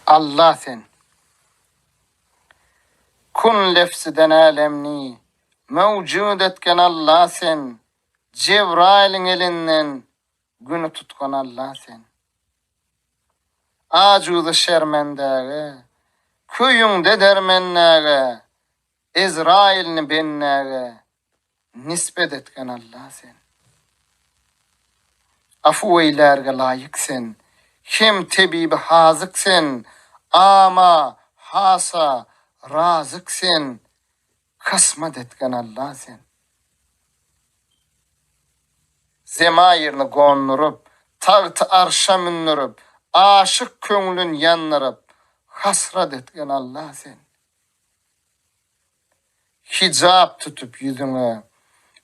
Allah sen. Kun lefsiden alemni mevcud etken Allah sen. Cebrail'in elinden günü tutkan Allah sen. Acudu şermendäge, köyüňde dermennäge, Ezrailni bennäge nispet etken Allah sen. Afu eylerge layık sen. Hem tebibi hazık sen. Ama hasa razık sen. Kasmat etken Allah sen. Zemayirni gonnurup, tağtı arşa minnurup, aşık köңlün yannurup, hasrat etken Allah sen. Hicap tutup yüzüne,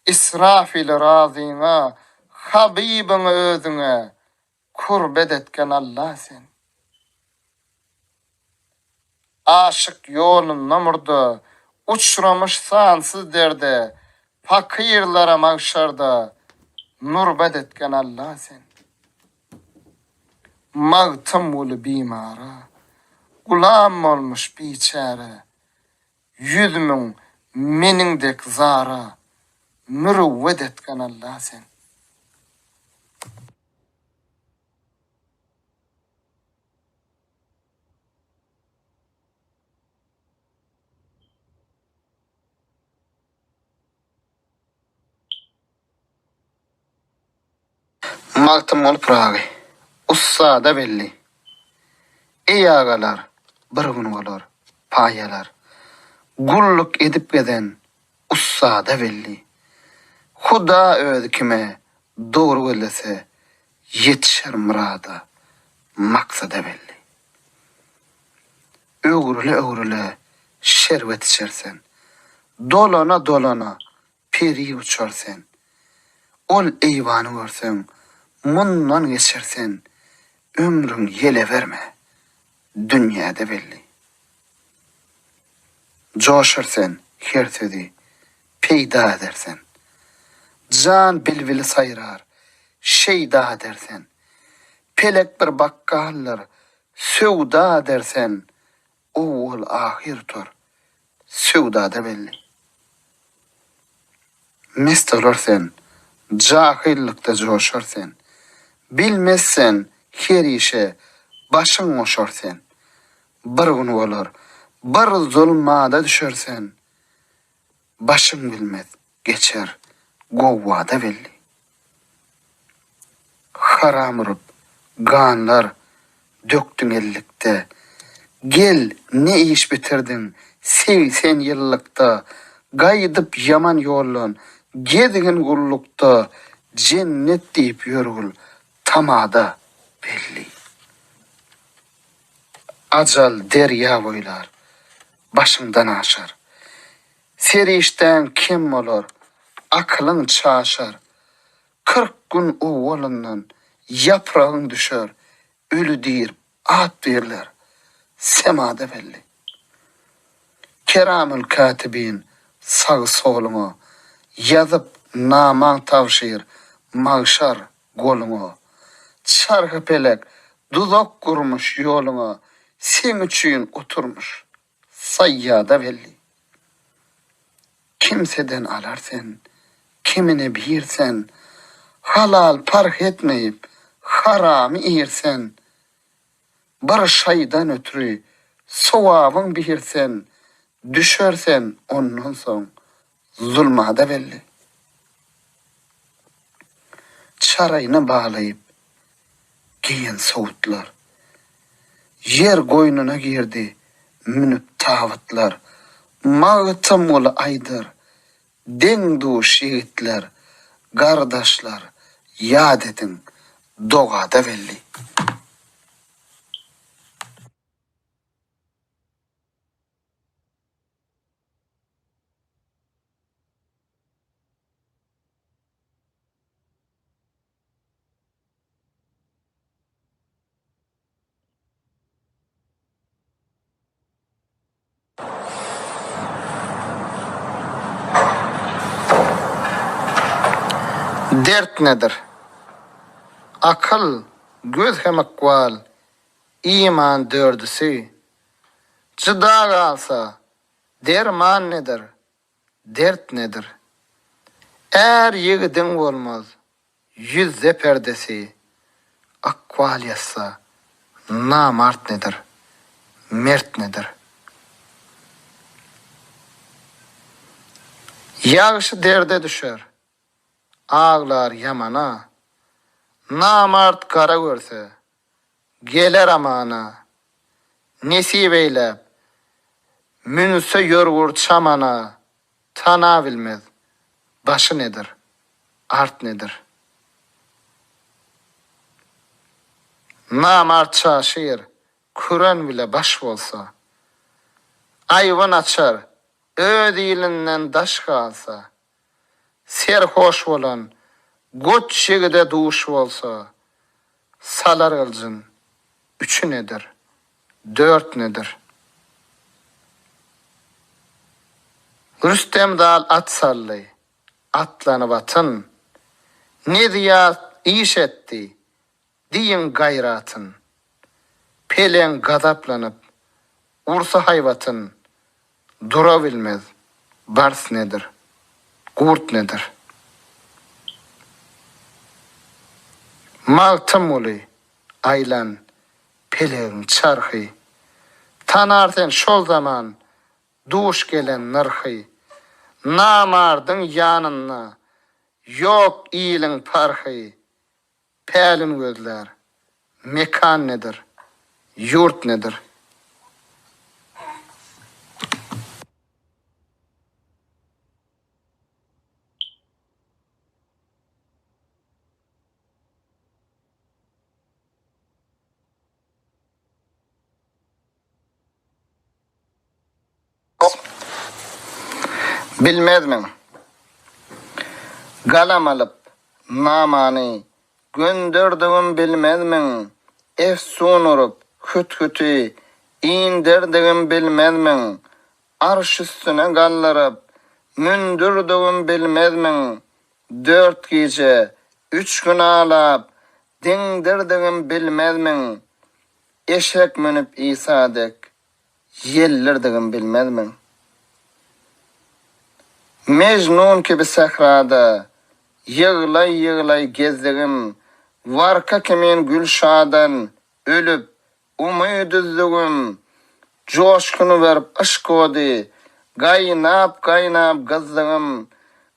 İsrafil razine, Habibini özüne, kurbet etken Allah sen. Aşık yolun namurdu, uçramış sansız derde, fakirlara mahşarda, nurbet etken Allah sen. Mağtım ulu bimara, gulam olmuş biçare, yüzümün menindek zara, mürüvvet etken Allah sen. Mağtım olup rağı, ussa da belli. Ey ağalar, bir gün olur, payalar. Gulluk edip geden, ussa da belli. Huda ödü kime doğru öylese, yetişer murada, maksada belli. Öğrüle, şervet içersen, dolana, peri uçarsen, ol eyvanı görsen, mundan geçersen, ömrün yele verme, dünyada belli. Coşarsen, hertedi, peyda edersen, can bilvili sayrar, şeyda edersen, pelek bir bakkallar, sevda dersen, oğul ahir tur, sevda da belli. Mest olursen, cahillikte coşarsen, bilmezsen her işe başın oşarsen, bir gün olur, bir zulmada düşersen, başın bilmez geçer, govvada belli. Haram olup, ganlar döktün ellikte, gel ne iş bitirdin, sen yıllıkta, gaydıp yaman yolun, gedin gullukta, cennet deyip yorgul, tamada belli. Acal derya boylar, başımdan aşar. Serişten kim olur, aklın çaşar. 40 gün o olundan yaprağın düşer, ölü deyir, at derler, semada belli. Keramül katibin sağ solunu, yazıp naman tavşir, mağşar golunu, çargı pelek, duzak kurmuş yolunu, sen üçün oturmuş, sayyada belli. Kimseden alarsen, kimine birsen, halal fark etmeyip, haramı iyirsen, bir şeyden ötürü, sovabın birsen, düşersen ondan son, zulmada belli. Çarayını bağlayıp, giyen soğutlar, yer koynuna girdi, münüp tağıtlar, mağıtım ol aydır, den duş yiğitler, kardeşler, yad edin, doğada belli. Dert nedir? Akıl, göz hem akval, iman dördüsü. Cıda kalsa derman nedir? Dert nedir? Eğer yigidin olmaz yüzde perdesi. Akval yazsa namart nedir? Mert nedir? Yağışı derde düşer. Ağlar yamana. Namart kara görse geler amana. Nesip eylep münse yorgur çamana. Tana bilmez başı nedir? Art nedir? Namart çaşır Kur'an bile baş bolsa. Ayvan açar öd ilinden daş kalsa. Serhoş bolan goç şegide duş bolsa. Salar ılcın üçü nedir? Dört nedir? Rüstem dal at sallı, atlanıp atın. Ne diyat iş etti, diyin gayratın. Pelen gadaplanıp, ursa hayvatın. Dura bilmez, bars nedir? Kurt nedir? Maltım ulu, aylan, pelen çarhı. Tanarten şol zaman, duş gelen nırhı. Namardın yanına, yok iyilin parhı. Pelin gözler, mekan nedir? Yurt nedir? Bilmezmin. Galam alıp namani gönderdigim bilmezmin. Efsun urup hüt-hütü indirdigim bilmezmin. Arş üstüne gallarıp mündürdigim bilmezmin. 4 gece 3 gün alap dindirdigim bilmezmin. Eşek münüp İsa'dek yellirdigim bilmezmin. Mecnun gibi sahrada yığlay yığlay gezdigim. Varka kimin gülşadan ölüp umyduzlugum. Coşkunu verip aşk odi gaynap gaynap gazdigim.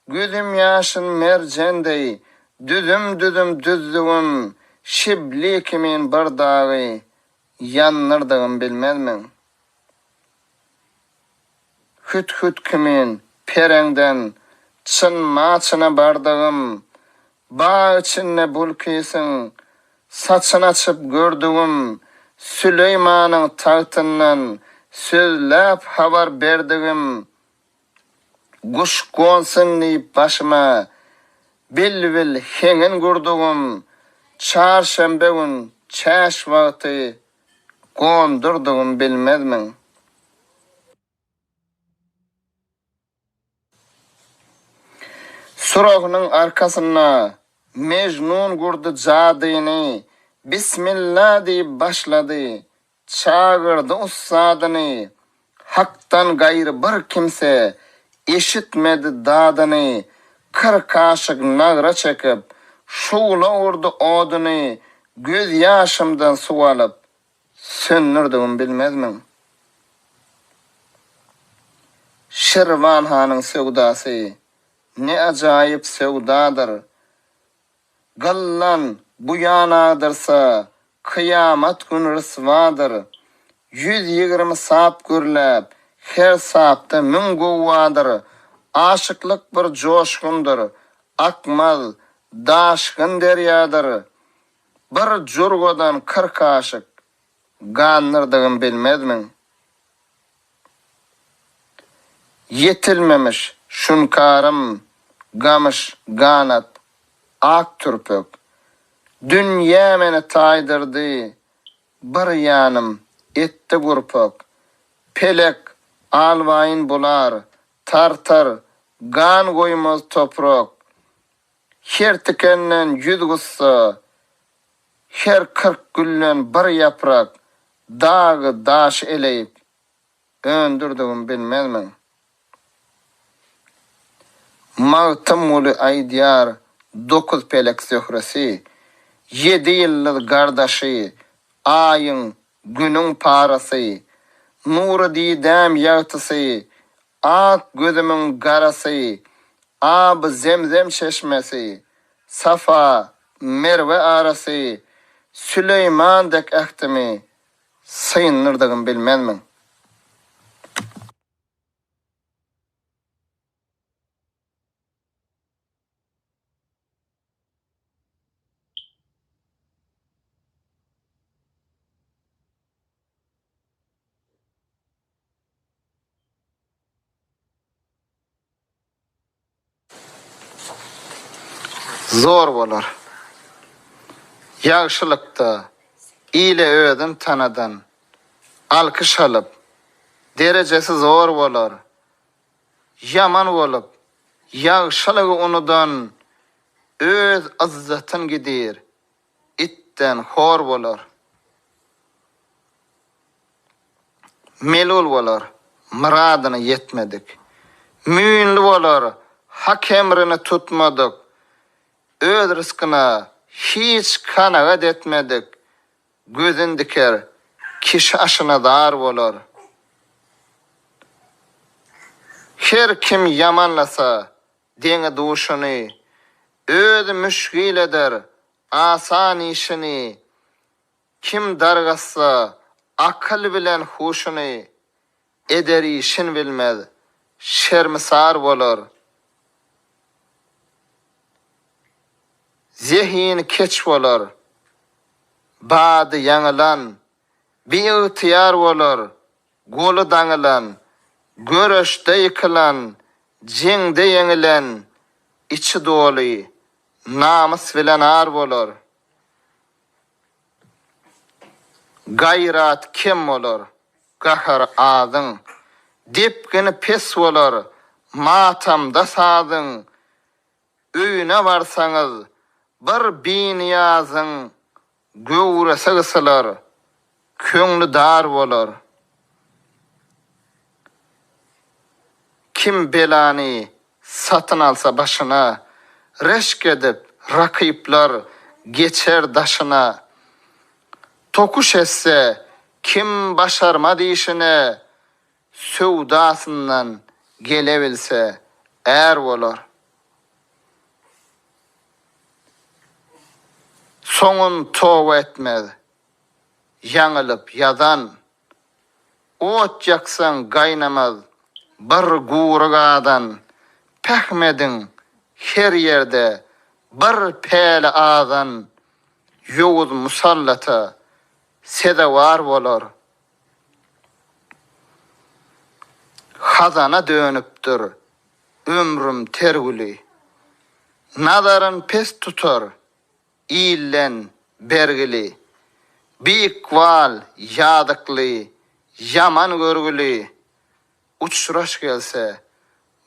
Gözüm yaşın mercendey düdüm düdüm düzdügüm. Şibli kimin bardağı yannırdigim bilmezmin. Hüt hüt kimin perengden çın maçına bardığım. Bağ içinde bulkisin saçın açıp gördüğüm. Süleyman'ın tahtından sözlep haber berdigim. Kuş konsun deyip başıma bil bil hengin kurduğum. Çarşembe gün çaş vakti kondurduğum bilmezmin. Surağının arkasına Mecnun kurdu cadini. Bismillah deyip başladı. Çağırdı ussadını. Hak'tan gayrı bir kimse eşitmedi dadını. 40 kaşık nagra çekip şuğla urdu odunu. Göz yaşımdan su alıp söndürdüm bilmezmin. Şirvan Han'ın sevdası ne acayip sevdadır. Gallan bu yanadırsa kıyamet gün rısvadır. 120 sap gürlep her sapta mün guvadır. Aşıklık bir coşkundur. Akmal daşkın deryadır. Bir jurgodan 40 aşık ganırdığım bilmezmin. Yetilmemiş şunkarım gamış ganat ak türpök. Dünya meni taydırdı bir yanım etti gurpök. Pelek alvayın bular tartar gan koymaz toprak. Her tikenden 100 gussa her 40 güllen bir yaprak. dağı daş eleyip öndürdüğüm bilmezmen. Mağtım ulu aydiyar 9 pelek söhresi, 7 yıllık gardaşı, ayın, günün parası, nuru didem yağtısı, ak gözümün garası, ab zemzem çeşmesi, Safa, Merve arası, Süleyman dek ehtimi, sıyınırdığım bilmezmen. Zor bolar. Yağşılıkta, ile ödün tanadan, alkış alıp, derecesi zor bolar. Yaman bolup, yağşılığı unudan, öz azzatın gidir, itten hor bolar. Melul bolar, muradını yetmedik. Müünlü bolar, hak emrini tutmadık. Öz rızkına hiç kanagat etmedik. Gözün diker, kişi aşına dar bolar. Her kim yamanlasa, deni duşunu, öz müşgil eder, asan işini. Kim dargassa, akıl bilen huşunu, eder işin bilmez, şermisar bolar. Zihin keç bolar, badı yanılan, bir ihtiyar bolar, golu dağılan, görüşde yıkılan, cengde yenilen, içi dolu, namus bilen ar bolar. Gayrat kim bolar, gahar adın, dipgini pes bolar, matamda sadın. Öýüne barsaňyz, bir bin ýazyn, göwrese gısalar, köňlü dar bolar. Kim belany satyn alsa başına, reşk edip rakyplar geçer daşına. Tokuş etse kim başarmadı işine, sövdasından gelebilse er bolar. Soňun towa etmez, yaňylyp ýazan, ot ýaksaň gaýnamaz, bir guragadan, pähmedin her ýerde, bir päli azan, ýowuz musallata, sedewar bolar. Hazana dönüpdir, ömrüm tergüli, nazarın pes tutar, illen bergili, bikval ýadykly, yaman görgüli, uçraş gelse,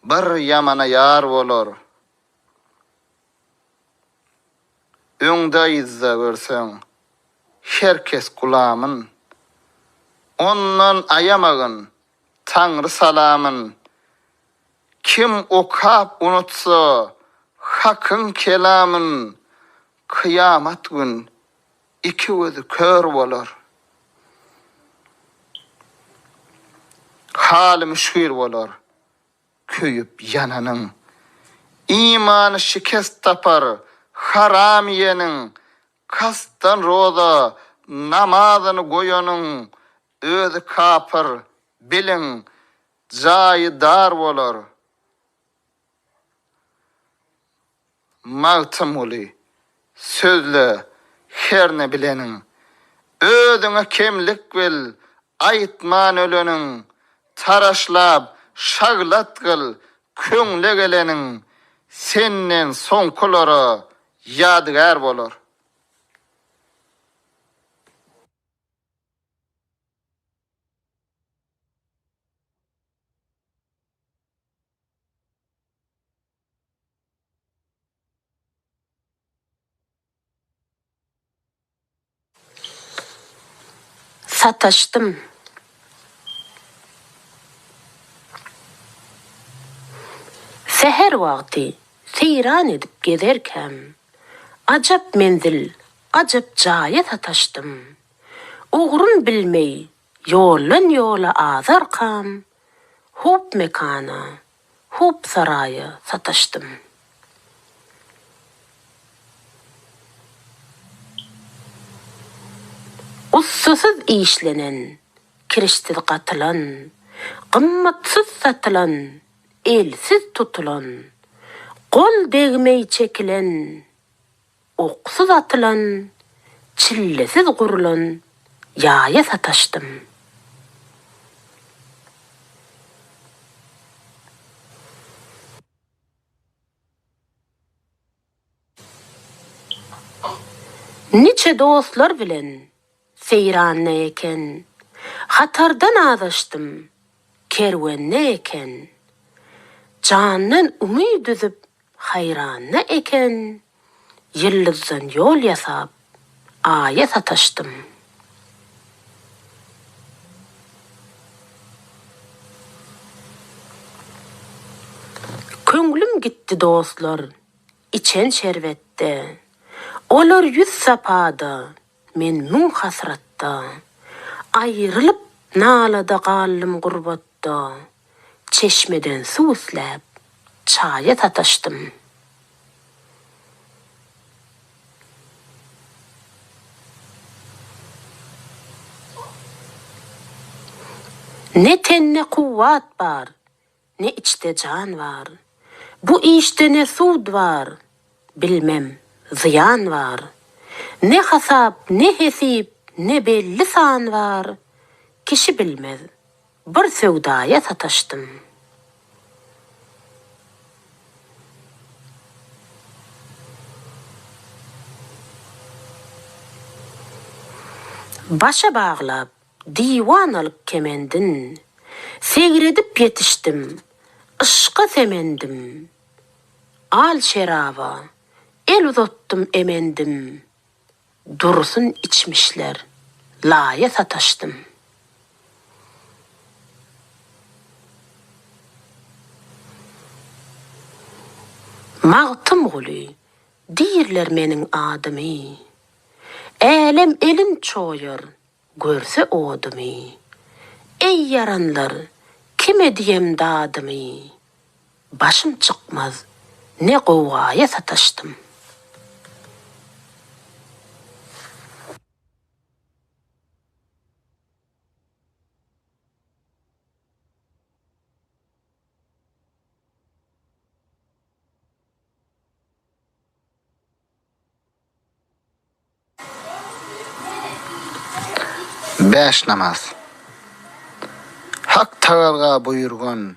bir yamana yar bolar. Öňde ýyzda görseň, herkes gulamyn, ondan ayamagyn, Tanrı salamın. Kim okap unutsa, hakın kelamın, kıyamet gün iki gözü kör bolar. Hali müşkil bolar, köyüp yananın. İmanı şikest tapar, haram yenin, kastan roza, namazını koyanın, özü kapır, bilin, cayi dar bolar. Mağtım uli, sözlü, her ne bilenin, özüne kemlik bil, aytman ölenin, taraşlap, şaglat kıl, köňle gelenin, sennen son kulara yadigar bolar. sataştım. Seher vakti seyran edip gezerken acap menzil, acap jaya sataştım. Uğrun bilmey, yollan yola azarkam, hop mekana, hop saraya sataştım. Ussuz işlenen, kirişsiz katılan, qımmatsız satılan, elsiz tutulan, kol degmey çekilen, oksuz atılan, çillesiz kurulan, yaya sataştım. Niçe dostlar bilen seyranne eken, hatardan azaştım, kervenne eken, candan umid düzüp hayranne eken, yıldızdan yol yasap, aya sataştım. Köngülüm gitti dostlar, içen şerbette. Olar yüz sapada, men mün hasratta. Ayrılıp nalada gallım gurbatta. Çeşmeden su üslep, çaya sataştım. Ne tenne kuvvat var, ne içte can var. Bu işte ne sud var, bilmem ziyan var. Ne hasap, ne hesip, ne belli san var. Kişi bilmez, bir sevdaya sataştım. Başa bağlap, divan alıp kemendin. Segredip yetiştim, ışka semendim. Al şeraba, el uzattum emendim. Dursun içmişler, laya sataştım. Mağtım gulu, dirler menin adımı. Elem elin çoyur, görse odımı. Ey yaranlar, kime diyem dadımı. Başım çıkmaz, ne kovaya sataştım. Beş namaz. Hak Teâlâ buyurgan,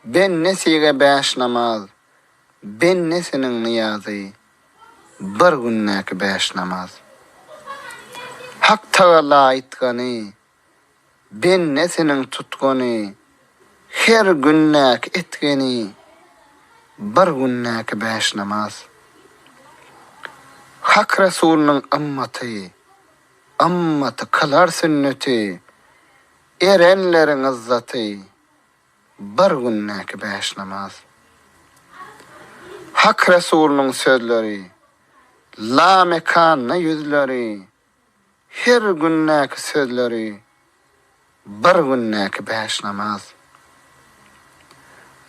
ben nesige beş namaz, ben nesinin niyazı, bir günnäki beş namaz. Hak Teâlâ aytgany, ben nesinin tutgany, her günnäki etgeni, bir günnäki beş namaz. Hak Resulunyň ammaty kalar sünneti, erenlerin izzati, bir günnäki beş namaz. Hak Resulunyň sözleri, la mekanna yüzleri, her günnäki sözleri, bir günnäki beş namaz.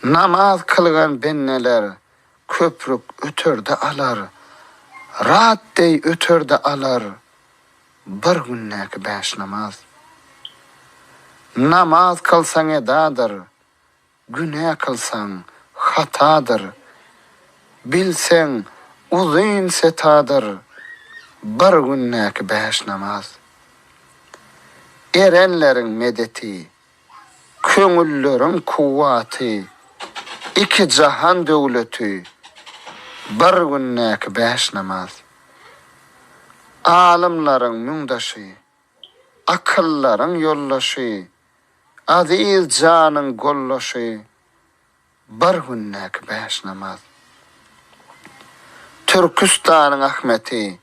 Namaz kılgan benneler, köprük ötörde alar, rahat dey ötörde alar, bir günnäki beş namaz. Namaz kılsaň edadır, günah kılsaň hatadır. Bilseň uzyn setadır, bir günnäki beş namaz. Erenlerin medeti, köngülleriň kuvvaty, iki jahan döwleti, bir günnäki beş namaz. Alimlaryň müňdaşy, akyllaryň ýollaşy, aziz janyň gollaşy, bir günnäki beş namaz. Türkistanyň Ahmeti,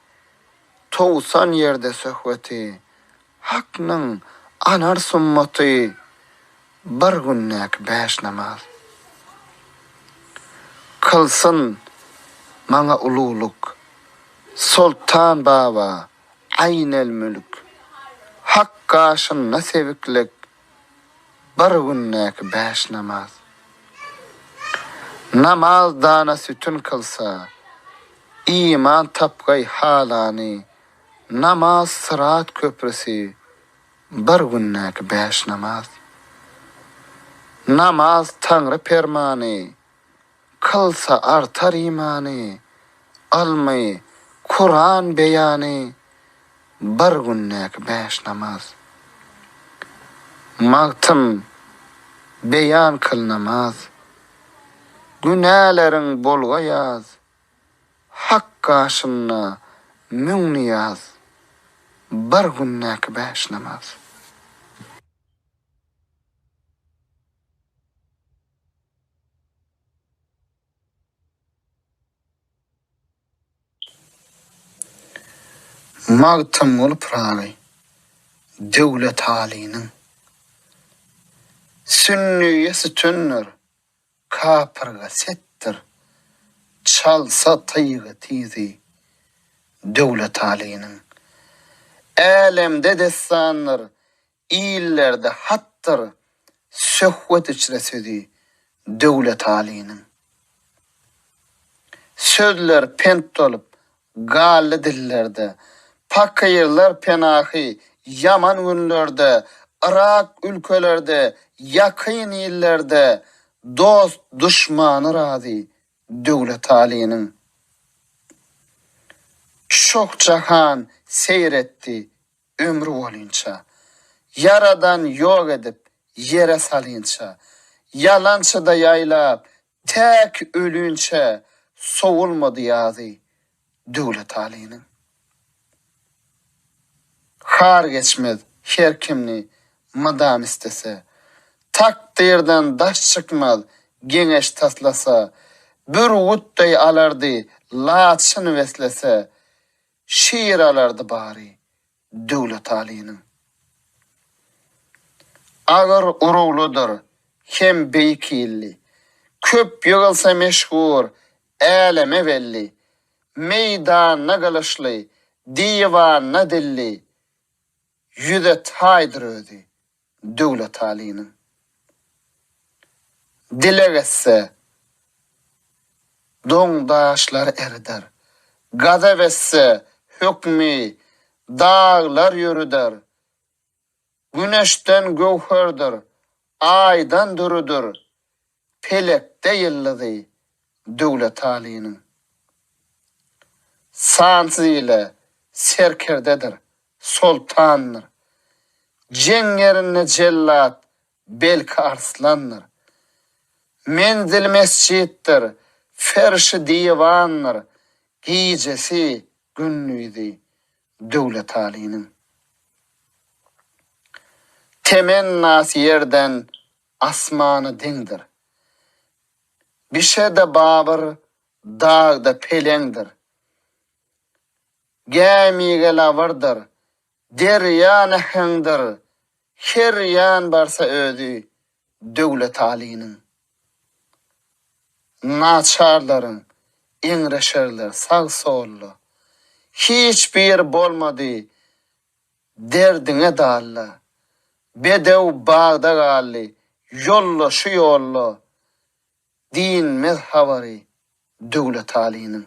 90 ýerde söhbeti, haknyň anar summaty bir günnäk 5 namaz. Kılsın maňa ululuk, Sultan Baba, Aynel Mülk, Hak gaşyna seviklik, bir günnäk 5 namaz. Namaz dana sütün kılsa, iman tapgay halany, namaz sırat köprüsi, bir günnäk 5 namaz. Namaz Tanrı permany, kılsa artar imany, almy Kur'an beyany, bir günnäk 5 namaz. Magtym beyan kıl namaz, günälerin bolga yaz, hak gaşyna müň niyaz, bir günnäk 5 namaz. Magtym ol pragy, döwlet halynyň. Sünniye sütünür, kapırga settir, çalsa tayıgı tizi, döwlet halynyň. Älemde destanlar, illerde hattır, söhbet içresidi, döwlet halynyň. Sözler pent olup, galy dillerde, pakayırlar penahy, yaman günlerde, Irak ülkelerde, yakyn illerde, dost düşmanı razi, döwlet halynyň. Çok jahan seyretti ömrü bolunça, yaradan yok edip yere salınça, yalançıda yaylap tek ölünçe soğulmadı yazı, döwlet halynyň. Har geçmez her kimni madam istese, takdirden daş çıkmaz geňeş taslasa, bir gutday alardy laçyn veslese, şiir alardy bari, döwlet halynyň. Agar urugludur, hem beýkilli, köp ýygylsa meşhur, äleme belli, meýdana galyşly, diwana dilli, yüze taydır ödi, döwlet halynyň. Dilegetse, doňdaşlar erder, gazap etse, hükmi, dağlar yürüder, güneşten gowherdir, aydan durudur, pelekde yıllydy, döwlet halynyň. Sansy ile serkerdedir, sultanlar, cengerine cellat, belki arslanlar, menzil mescittir, ferşi divanlar, giycesi günnüydi, döwlet halynyň. Temennasy yerden asmany deňdir, bişede babır, dağda pelengdir, gämige lavardır, derya nehengdir, her yan barsa ödü, döwlet halynyň. Naçarlaryň, eňreşerler sag sollu, hiç bir bolmady, derdine dalla, bedew bağda gally, yollu şu yollu, din mezhabary, döwlet halynyň.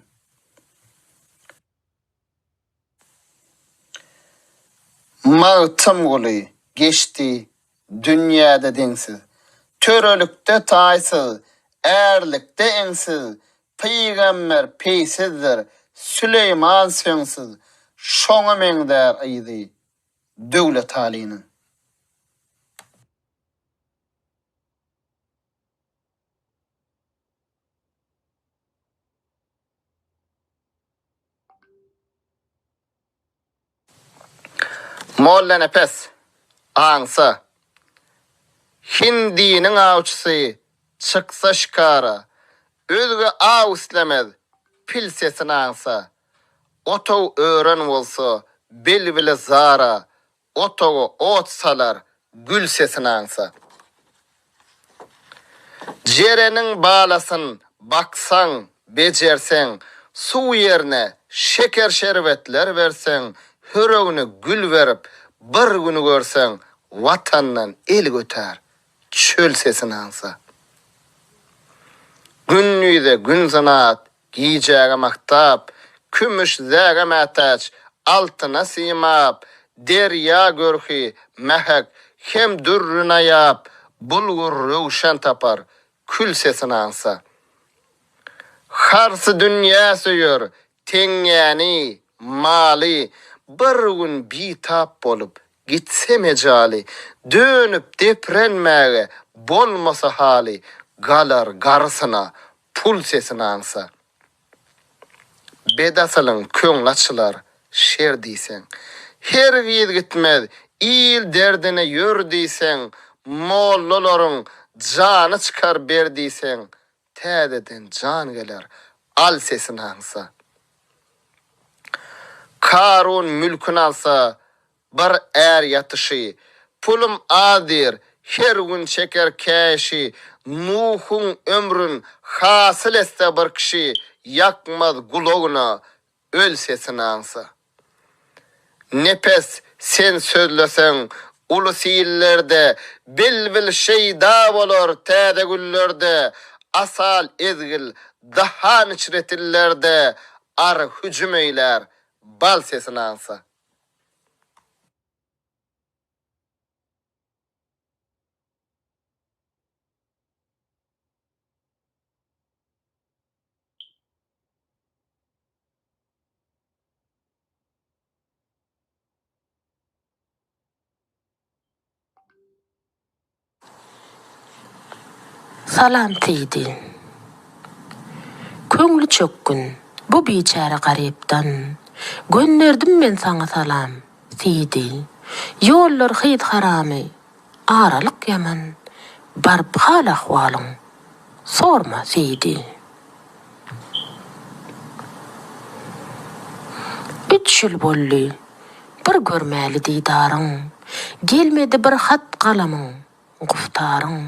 Magtym goly geçti, dünýäde deňsiz, törelükde taýsyz, erlikde eňsiz, peýgamber peýsizdir, Süleyman söňsiz, şoňa meňdär aýdy, döwlet halynyň. Molla nefes, ansa, hindinin avçısı, çıksa şikara, özgü av islemez, pil sesini ansa, otov öğren olsa, bel bile zara, otogu otsalar, gül sesini ansa. Jerenin balasın baksan, becersen, su yerine şeker şerbetler versen, hürögünü gül verip, bir günü görsen, vatandan el göter, çöl sesini ansa. Günlüyde gün zanaat, giyeceğe maktap, kümüş zäge mätäç, altına simap, derya görki, mehek, hem dürrüne yap, bulgur rövşen tapar, kül sesini ansa. Harsı dünya söýür, teňýäni, mali, bir gün bitap bolup, gitse mecali, dönüp deprenmäge, bolmasa hali, galar garsyna, pul sesini ansa. Bedasalyň köň açylar, şer diýsen, her giz gitmez, il derdine ýör diýsen, mollalaryň jany çykar ber diýsen, täzeden jan geler, al sesini ansa. Karun mülkün alsa, bir er yatışı, pulum adir, her gün çeker käşi, Nuhun ömrün hasıl etse bir kişi, yakmaz guloguna, öl sesini ansa. Nepes sen sözlesen, ulu siyillerde, bilbil şeyda bolor täze güllerde, asal ezgil, dahan içretillerde, ar hücum eyler, bal sesini ansa. Salam tiýdi. Köňli çökkün, bu biçäre garypdan. Gönderdim men saňa salam tiýdi. Ýollar hyt haramy, aralyk ýaman. Barp hal ahwalyň, sorma tiýdi. 3 ýyl boldy, bir görmäli diýdaryň. Gelmedi bir hat galamyň, guftaryň.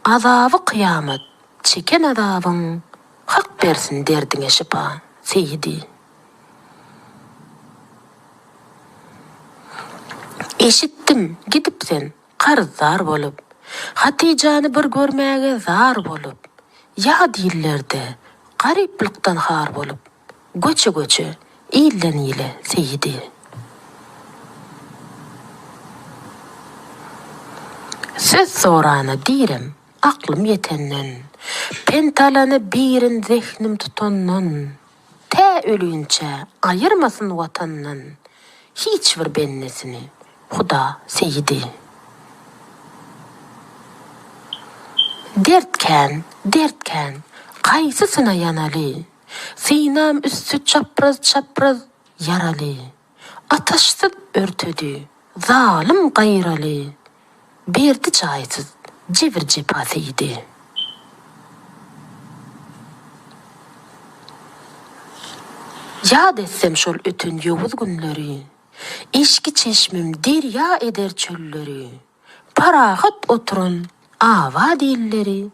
Azaby kıyamet, çeken azabyň, hak bersin derdiňe şifa tiýdi. Eşitdim, gidipsen, qarzdar bolup, Hatijany bir görmäge zar bolup, ya dillerde, garyplykdan har bolup, göçe ilden ile tiýdi. Söz sorana direm, aklım yetenden, pentalany birin zehnim tutandan, tä ölünçe ayırmasın vatandan, hiç bir bennesini, Huda seyidi. Dertken, kaysısına yanalı, sinam üstü çapraz yaralı, ataşsız örtüdü, zalim gayralı, berdi çaysız, civir cepasıydı. Yad etsem şol ötün yovuz günleri, eşki çeşmim derya eder çölleri, parahat oturun ava dilleri,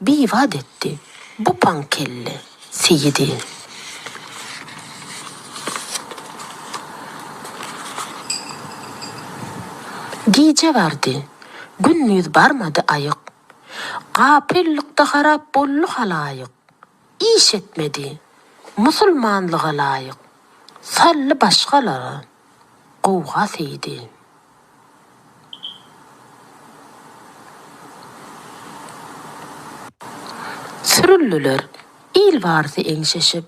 bivad etti bu pankelle seyidi. Gece vardı, günnüz barmadı ayık, gapillikde harap bollu halayık, iş etmedi, musulmanlığa layık, sallı başkaları, qowga seydi. Sürüllüler, il vardı eňşeşip,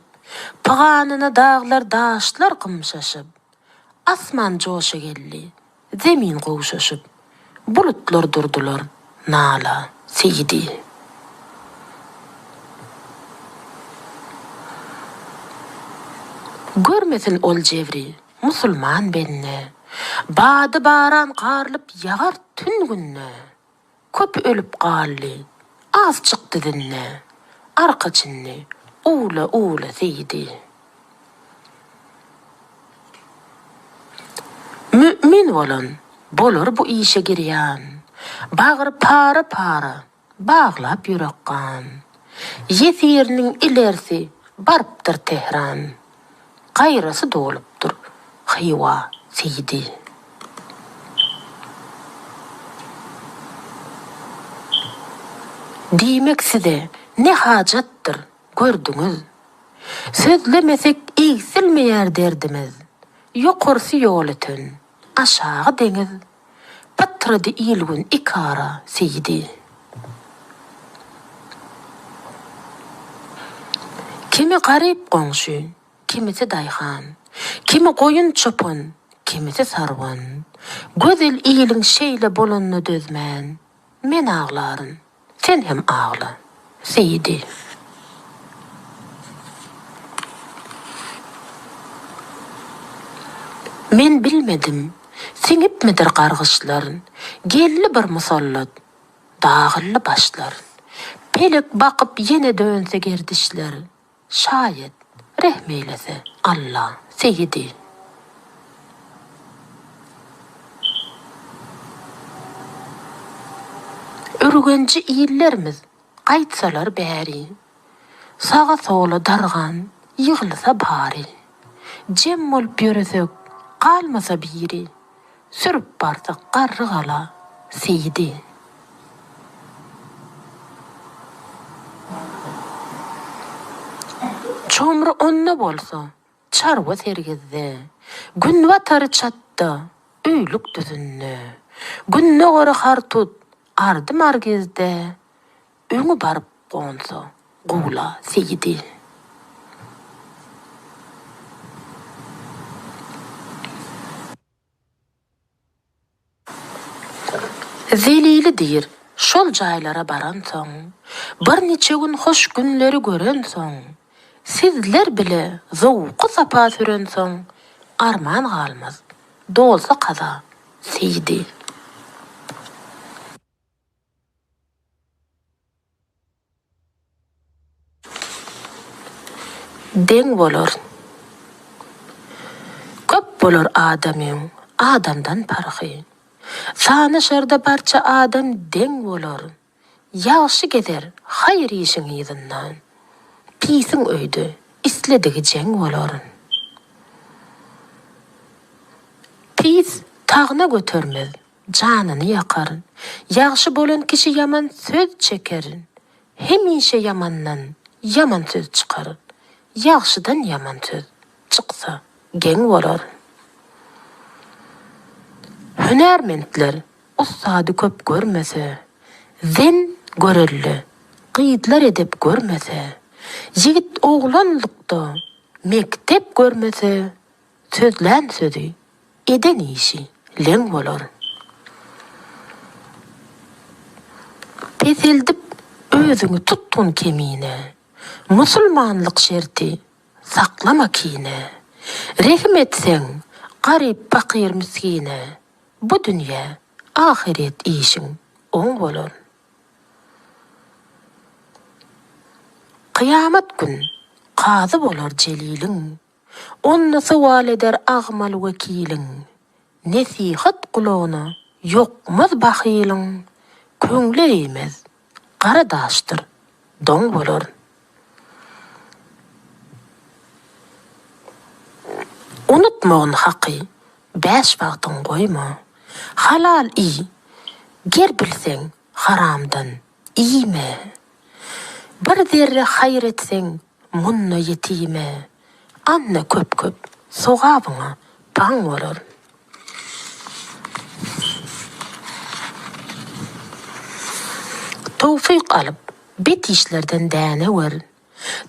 paganyna dağlar daşlar kımşaşıp, asman joşa geldi, zemin gowşaşyp, bulutlar durdular, nala seydi. Görmesin ol jevri, musulman benne, bady baran qarlyp ýagar tün günne, köp ölüp gally, az çykdy dinne, arkaçynny, seydi. Mümin bolan bolar bu işe girýän. Bagır para bağlap yürekkan. Yesirinin ilerisi barptır Tehran. Gayrası dolupdur Hiva Seydi. Diýmek size ne hajattır gördüňiz. Sözlemesek egsilmeýär derdimiz. Yokursy ýol ötün, aşağı deňiz. Patrady ilgün ikara Seydi. Kimi garip goňşy, kimisi daýhan, kimi goýun çopun, kimisi sarwan. Gözel iyiliň şeýle bolanyny dözmän. Men ağlaryn, sen hem ağla. Seydi. Men bilmedim, siňipmidir gargyşlaryn, gelli bir musallat, dağılly başlaryn. Pelek bakıp yine dönse gerdişler, şayet rehmeylese Allah Seydi. Örgenci iyillerimiz gaýtsalar bäri, sağa sola dargan, ýyglysa bari. Jem bolup ýöresek, kalmasa biri, sürüp barsak garrygala Seydi. Çomru onna bolsa, çarwa sergizde, gün watar çatda, öýlük düzünne. Günne gora hartut, ardy margizde, öňü barıp gonsa, gula Seydi. Zelilidir, şol jaýlara baran soň, bir neçe gün hoş günleri gören soň, sizler bile zowqy sapa süren soň, arman galmaz, dolsa kaza Seydi. Den bolar. Köp bolar adamyň, adamdan parhy. Sany şerde barça adam den bolar. Ýaşy gezer, haýr işiň ýyzyndan. Pisin öýdi, isledigi jeng bolar. Pis tagna götermez, janyny ýakar. Ýaşy bolan kişi yaman söz çeker. Hemişe yamandan yaman söz çykar. Ýaşydan yaman söz çyksa geng bolar. Hünermentler ustady köp görmese, zen görelli, gıydlar edip görmese, jigit oğlanlykda mektep görmese, sözlän sözü eden işi leň bolar. Peseldip özüňi tutun kemine, musulmanlyk şerti saklama kine. Rehm etseň garip pakir miskine, bu dünýä ahiret işiň oň bolar. Kıyamet gün qazy bolar jeliliň, onna sual eder agmal wekiliň. Nesihat kulağına yokmaz bahylyň, köňle eýmez garadaşdyr doň bolar. Unutmagyň haky, 5 wagtyň goýma. Halal iyi, ger bilseň haramdan iýme. Bir zerre haýr etseň munna ýetime. Anna köp sogabyňa baň bolar. Tawfyk alyp bet işlerden däne wer.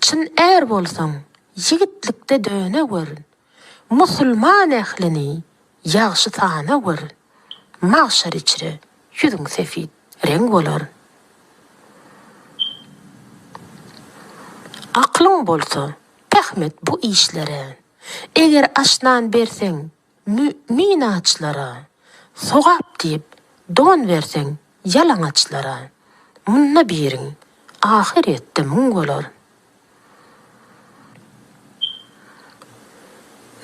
Çyn är bolsaň ýigitlikde döne wer. Musulman ehlini ýagşy sana wer. Mahşer içre ýüzüň sefit reng bolar. Aklyň bolsa pähmet bu işlere. Eger aşnan berseň mümin açlara, sogap diýip don berseň ýalaň açlara, munna biriň ahiretde müň bolar.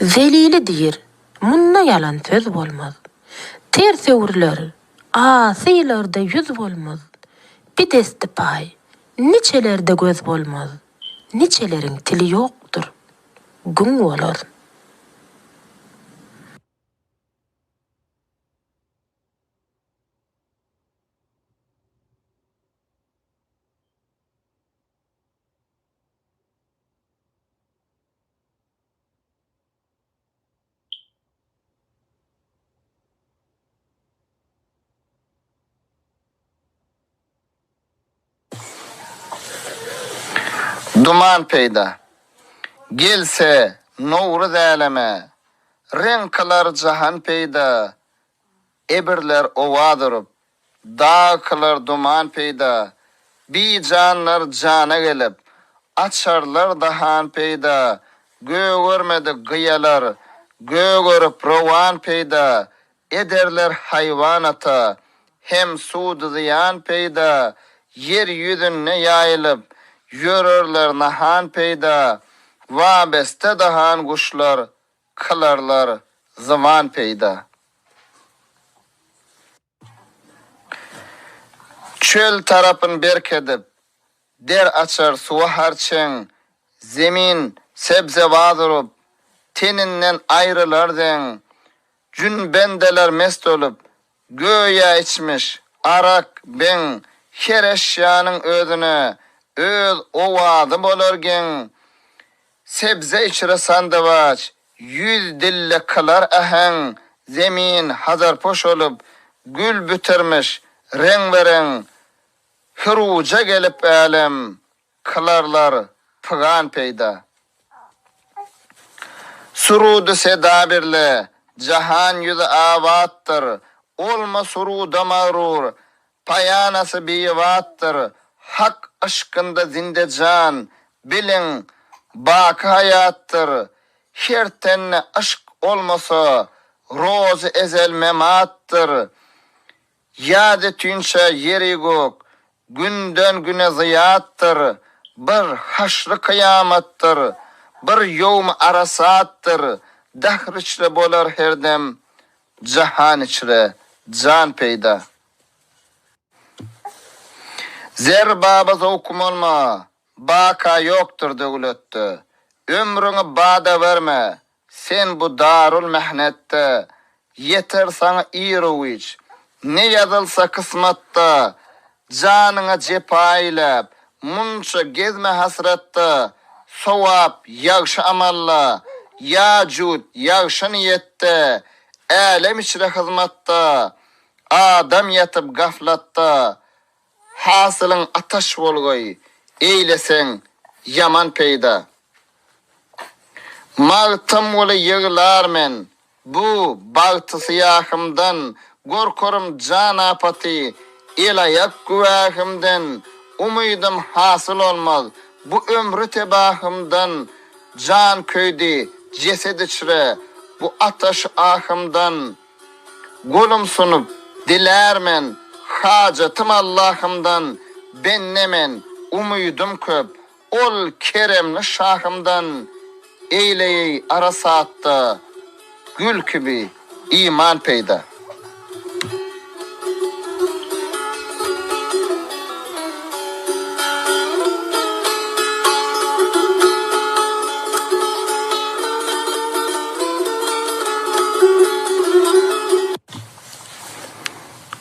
Zelili dir, Munna yalan söz bolmaz. Ters öwürler, asylarda yüz bolmaz. Bir desti pay, niçelerde göz bolmaz. Niçelerin tili yoktur, gün bolar. Duman peyda. Gelse nuru zaleme. Renklar jahan peyda. Ebirler ovadyryp, dağ duman peyda. Bi canlar cana gelip, açarlar dahan peyda. Gö görmedi gıyalar, gö görüp rowan peyda. Ederler hayvanata, hem sudu ziyan peyda. Yer yüzüne yayılıp, yürürler nahan peyda. Vabeste dahan kuşlar, kılarlar zaman peyda. Çöl tarapın berkedip, der açar suwa harçın, zemin sebze vadyryp, teninden ayrılardan, cün bendeler mest olup, göya içmiş, arak ben, her eşyanın özüne, öz ovadı bolargen, sebze içre sandıvaç, yüz dille kılar ahen, zemin hazar poş olup, gül bütermiş, renk hıruca gelip alem, kılarlar pıgan peyda. Surudu seda birle, jahan yüzü avattır, olma suruda mağrur, payanası bivattır, hak aşkında zinde can, bilin, bak hayattır, her tenne aşk olmasa, roz ezel memattır, yade tünşe yeri gök, günden güne ziyattır, bir haşrı kıyamattır, bir yevm arasattır, dahr içre bolar herdem, jahan içre can peyda. Zer baba zevkum olma, baka yoktur döwletde, ömrüňi bada verme, sen bu darul mehnette, yeter sana iroviç, ne yazılsa kısmatta, canına cepaylap, munça gezme hasratta, sowap yagşı amalla, yacud yagşı niyette, alem içre hizmatta, adam yatıp gaflatta, hasılın ataş bolgoy, eylesen yaman peyda. Mağtam ola yığlar men, bu bağtı siyahımdan, gorkorum can apati, el ayak güvahımdan, umuydım hasıl olmaz, bu ömrü tebahımdan, can köydi, cesed içre, bu ataş ahımdan, golum sunup, dilermen, hacatım Allah'ımdan, bennemen, umudum köp, ol keremli şahımdan, eyleyey arasaatta, gül gibi iman peyda.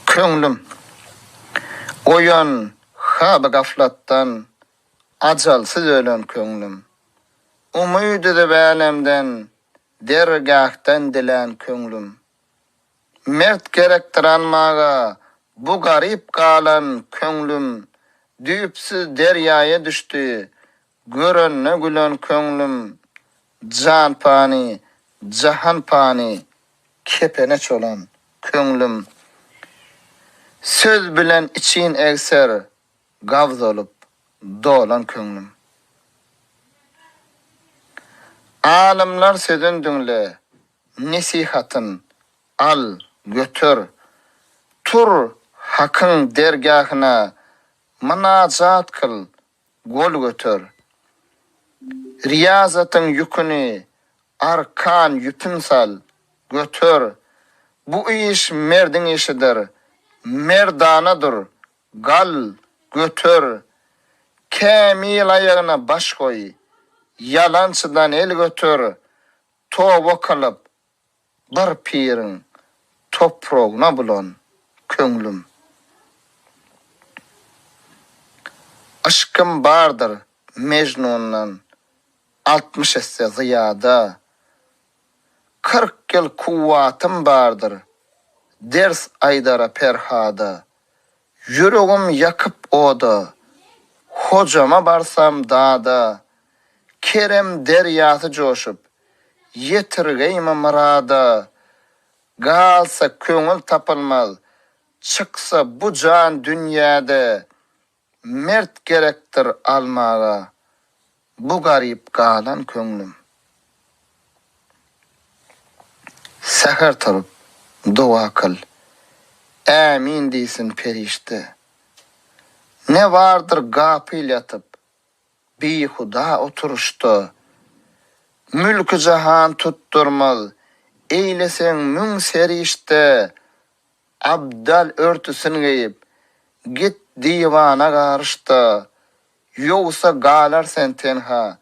Köңlüm, oyan, hab gaflattan, acalsız ölen köňlüm. Umudu da belemden, dergahtan dilen köňlüm. Mert gerektiren maga, bu garip kalan köňlüm. Düpsiz deryaya düştü, görenne gülen köňlüm. Can pani, jahan pani, kepene çolan köňlüm. Söz bilen için ekser, gavz olup dolan köňlüm. Alimler sözün dünle, nesihatın al, götür. Tur hakın dergahına, manacat kıl, gol götür. Riyazatın yükünü, arkan yüpün sal, götür. Bu iş merdin işidir. Merdanadır. Gal, götür. Kamil ayağına baş koy. Yalançıdan el götür. Toba kalıp bir pirin toprağına bulan köңlüm. Aşkım bardır Mecnun'dan 60 esse ziyada. 40 yıl kuvvatım bardır ders aydara perhada. Yüreğim yakıp oda. Hocama barsam dağda. Kerem deryası coşup yetirgeyme murada. Galsa köңül tapılmaz. Çıksa bu can dünyada. Mert gerektir almağa. Bu garip galan köңlüm. Seher tarıp dua kıl. Amin deysin perişte. Ne vardır gafil yatıp bihuda oturuştu. Mülkü cahan tutturmaz. Eylesen mün serişte. Abdal örtüsün giyip git divana karıştı. Yoksa galar sen tenha.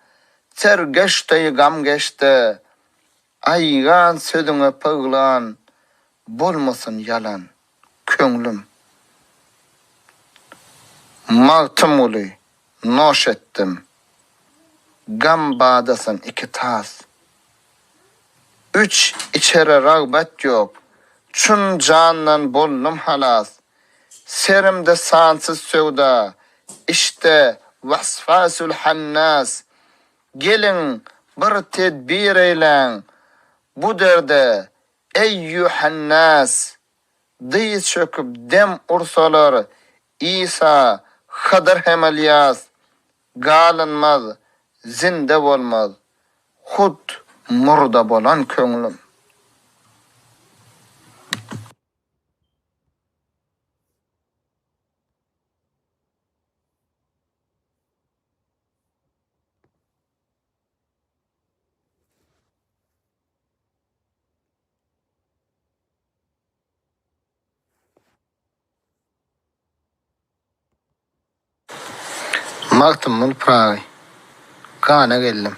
Sergeşte gam geçti. Aygan sözüne pıglan. Bolmasın yalan köңlüm. Mağtım ulu noş ettim. Gam bağdasın iki tas. 3 içeri rağbet yok. Çün candan bollum halas. Serimde sansız sevda. İşte vasfasül hannas. Gelin bir tedbir eylen. Bu derde eyyuhannas. Diz çöküp dem ursalar. İsa, Hıdır hem İlyas. Galınmaz, zinde bolmaz. Hud murda bolan köңlüm. Maqtımın prağı. Kana geldim.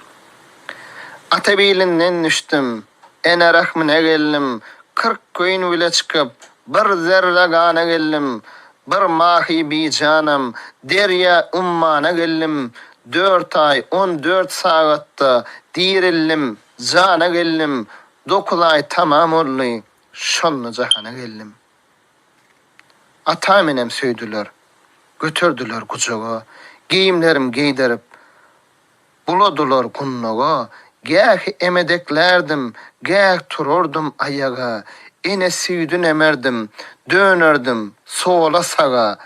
Atabilinden düştüm. Ene rahmine geldim. 40 köyün bile çıkıp bir zerre kana geldim. Bir mahi bi canım. Derya ummana geldim. 4 ay 14 saatte dirildim. Cana geldim. 9 ay tamam oldu. Şonlu cahana geldim. Ataminem söydüler. Götürdüler kucağa. Giyimlerim giydirip buladılar kunnağa. Gäh emedeklerdim, gäh tururdum ayağa. Ene süydün emerdim, dönerdim sola sağa.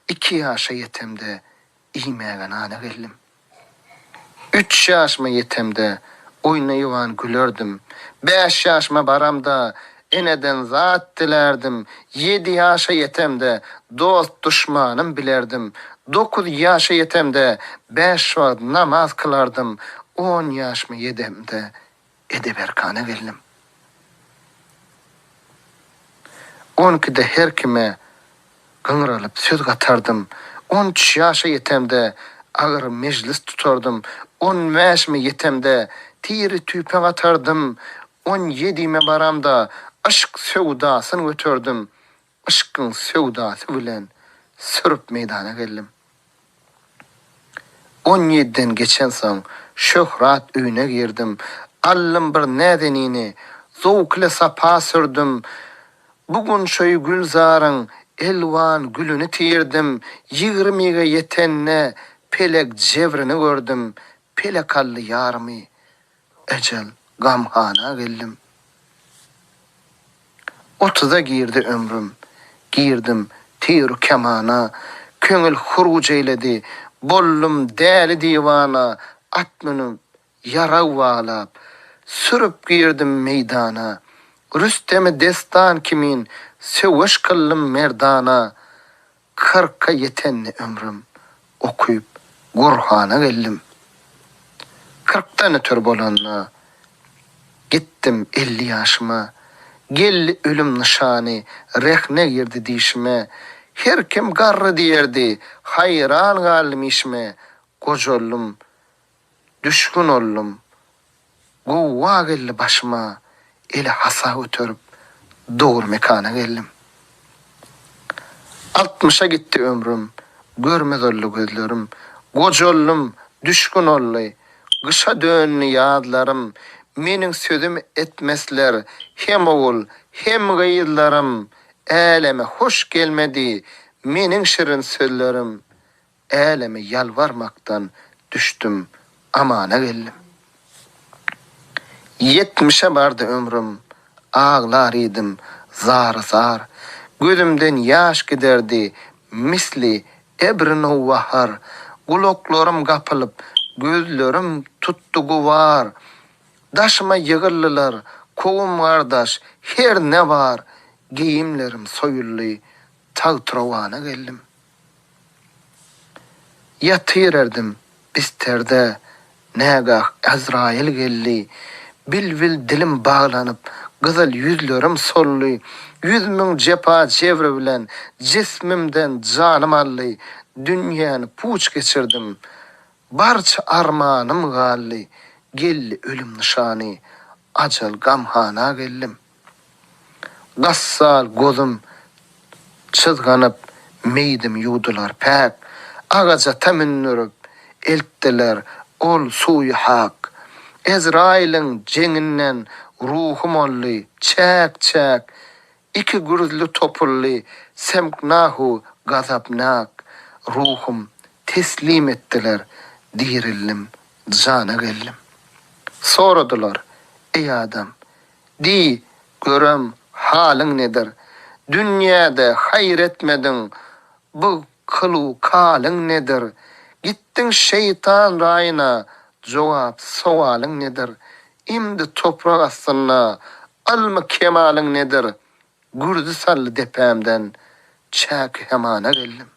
2 yaşa yetemde iýmägen ana geldim. 3 yaşma yetemde oynayıvan gülerdim. 5 yaşma baramda eneden zat dilerdim. 7 yaşa yetemde dost düşmanım bilerdim. 9 yaşa yetemde 5 vakit namaz kılardım. 10 yaşma yetemde edeberkana geldim. 12'de her kime gıngıralıp söz katardım. 13 yaşa yetemde ağır meclis tutardım. 15'me yetemde tiri tüpen atardım. 17'me baramda aşk sevdasını götürdüm. Aşkın sevdası bilen sürüp meydana geldim. 17'den geçen son şöhrat öyüne girdim. Allım bir nedenini zovkle sapa sürdüm. Bugün şoy gülzarın elvan gülünü tirdim. 20'ge yetenne pelek cevrini gördüm. Pelekallı yarımı ecel gamhana geldim. 30'a girdi ömrüm. Girdim tir kemana. Köngül huruc eyledi. Bollum deli divana. Atmınım yara valap. Sürüp girdim meydana. Rüstem'i destan kimin. Söveş kıllım merdana. 40'a yetenli ömrüm. Okuyup Gurhan'a geldim. 40'tan ötür bolanla. Gittim 50 yaşıma. Gelli ölüm nişani rehne girdi dişime. Her kim garrı diyerdi, hayran galmişme. Gojollum, düşkün ollum. Guva gelli başıma, ele hasa ötörüp, doğru mekana geldim. 60'a gitti ömrüm, görmez ollu gözlerim. Gojollum, düşkün ollu, kışa dönlü yadlarım. Menin sözüm etmesler, hem oğul, hem gıyıllarım. Eleme hoş gelmedi, menin şirin sözlerim. Eleme yalvarmaktan düştüm, amana geldim. 70'e bardı ömrüm, ağlar idim, zar zar. Gözümden yaş giderdi, misli ebrin ovahar. Kulaklarım kapılıp, gözlerim tuttu guvar. Daşıma yığıllılar, kovum kardeş, her ne var. Giyimlerim soyullu, tağ travana geldim. Yatır erdim, bisterde, negah Azrail geldi. Bil dilim bağlanıp, kızıl yüzlerim sollu. Yüzümün cepa cevre bilen, cismimden canım allı. Dünyanı puç geçirdim, barça armanım galli. Gelli ölüm nişanı, acal gamhana geldim. Gassal gözüm çızganıp, meydim yudular pek. Ağaca teminnürüp, elttiler ol suyu hak. Ezrail'in cenginden ruhum olli, çek çek. İki gürzlü topulli, semknahu gazapnak. Ruhum teslim ettiler, dirillim, cana geldim. Soradılar, ey adam, di görüm halin nedir? Dünyada hayır etmedin, bu kılu kalın nedir? Gittin şeytan rayına, cevap sualın nedir? İmdi toprak astına, alma kemalın nedir? Gürdü sallı depemden, çek hemana geldim.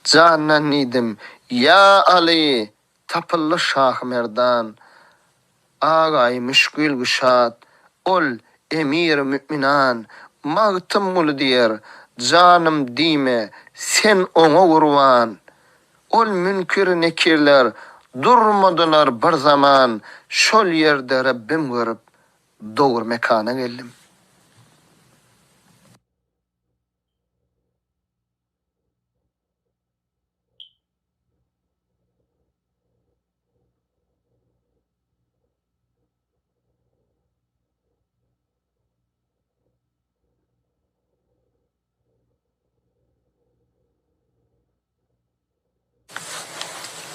Canan idim, ya Ali, tapıllı Şah Merdan. Ağay müşkül güşat, ol emir müminan. Mağtım mulu diyer, canım dime, sen ona urvan. Ol münkir nekirler, durmadılar bir zaman. Şol yerde Rabbim görüp, doğru mekana geldim.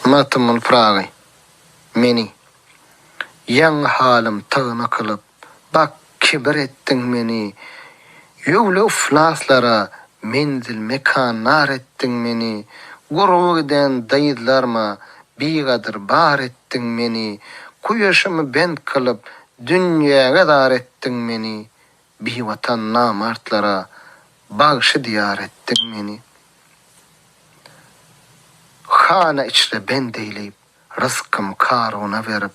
Matımın prağı, meni. Yan halim tağına kılıp, bak kibir ettin meni. Yövle uflaslara, menzil mekan nar ettin meni. Gurgu giden dayıdlarma, bigadır bar ettin meni. Kuyaşımı bend kılıp, dünyaya dar ettin meni. Bir vatan namartlara, bağışı diyar ettin meni. Hana içre ben deyleyip, rızkım karuna verip,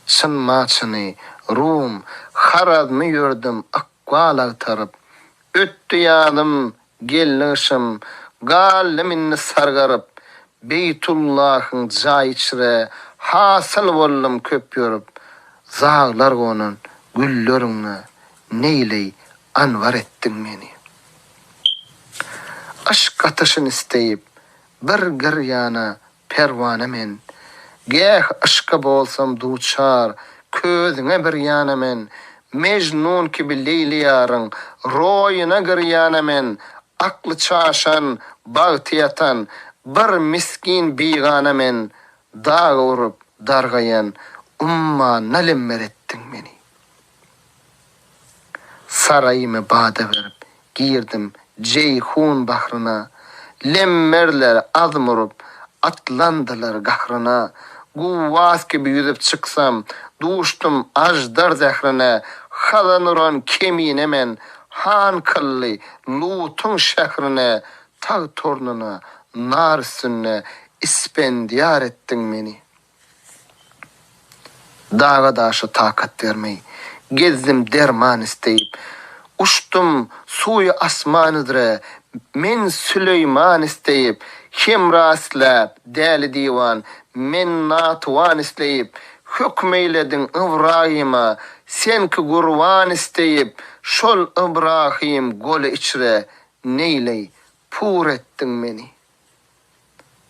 çın maçını, Rum, haradımı gördüm, akval aktarıp, öttü yadım, gelişim, galleminni sargarıp, Beytullah'ın cay içre, hasıl bollum köp yorup, zağlar onun, güllörüne, neyley, anvar ettin beni. Aşk atışın isteyip, bir giryana pervane men. Geh aşka bolsam duçar, közüne bir yana men. Mecnun gibi Leyli yarın, royuna giryana men. Aklı çaşan, bağtiyatan, bir miskin bigana men. Dağ urup, dargayan, umma nalemmer ettin beni. Sarayımı bade verip, girdim Ceyhun bahrına. Lemmerler azmurup, atlandılar gahrına. Guvvas gibi yüzüp çıksam, duştum ajdar zehrine. Hazanuran kemiğine men, han kıllı, Lutun şehrine. Tağ tornuna, nar sünne, ispendiyar ettin beni. Dağa daşı takat vermeyi, gezdim derman isteyip. Uçtum suyu asmanıdre, men Süleyman isteyip. Hem raslap, deli divan, men natuvan isteyip. Hükmeyledin İbrahim'a, sen ki gurvan isteyip. Şol İbrahim gole içre, neyley, pur ettin beni.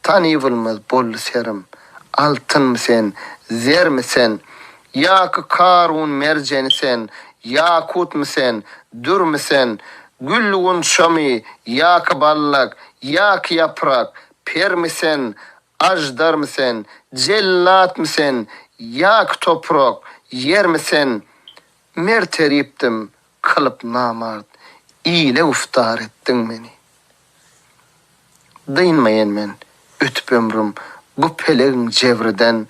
Tanıyılmaz bollu serim, altın mı sen, zer mi sen, yakı Karun merceni sen, yakut mu sen, dür mü sen, güllüğün şami, yakı ballak, yakı yaprak, per mi sen, ajdar mı sen, cellat mı sen, yakı toprak, yer mi sen, merteriptim, kılıp namard, iyile uftar ettin beni. Dıyınmayen men, ötüp ömrüm bu peleğin cevreden,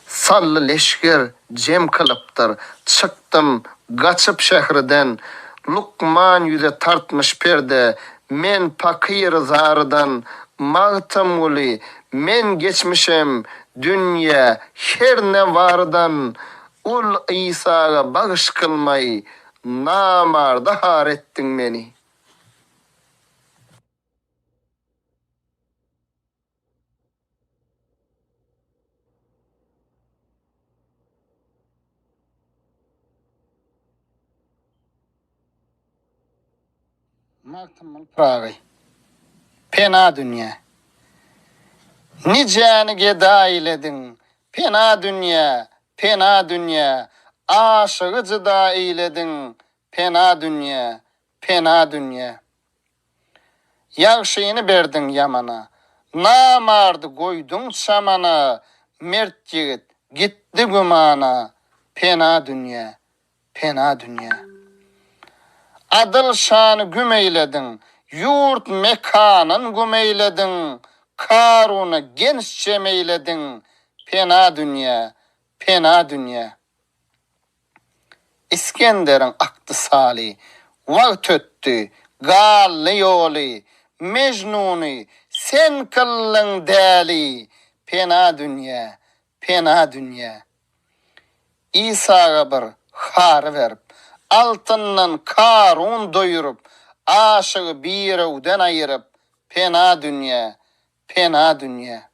sallı leşker cem kılıptır, çıktım gaçıp şehriden, Lukman yüze tartmış perde, men pakir zarıdan, mağtım uli, men geçmişim dünya her ne vardan, ul İsa'ga bağış kılmay, namarda har ettin beni. Maktamul Prağı. Pena dünya. Nicani geda eyledin. Pena dünya. Pena dünya. Aşığı cıda eyledin. Pena dünya. Pena dünya. Yağşıyını berdin yamana. Namardı koydun çamana. Mert yigit gitti gümana. Pena dünya. Pena dünya. Adıl şanı gümeyledin, yurt mekanın gümeyledin, Karun'u genççe meyledin, pena dünya, pena dünya. İskender'in aktı sali, vagt öttü, galli yoli, Mecnun'u sen kıllın deli, pena dünya, pena dünya. İsa'ga bir har verip, altından Karun doyurup, aşığı bir evden ayırıp, pena dünya, pena dünya.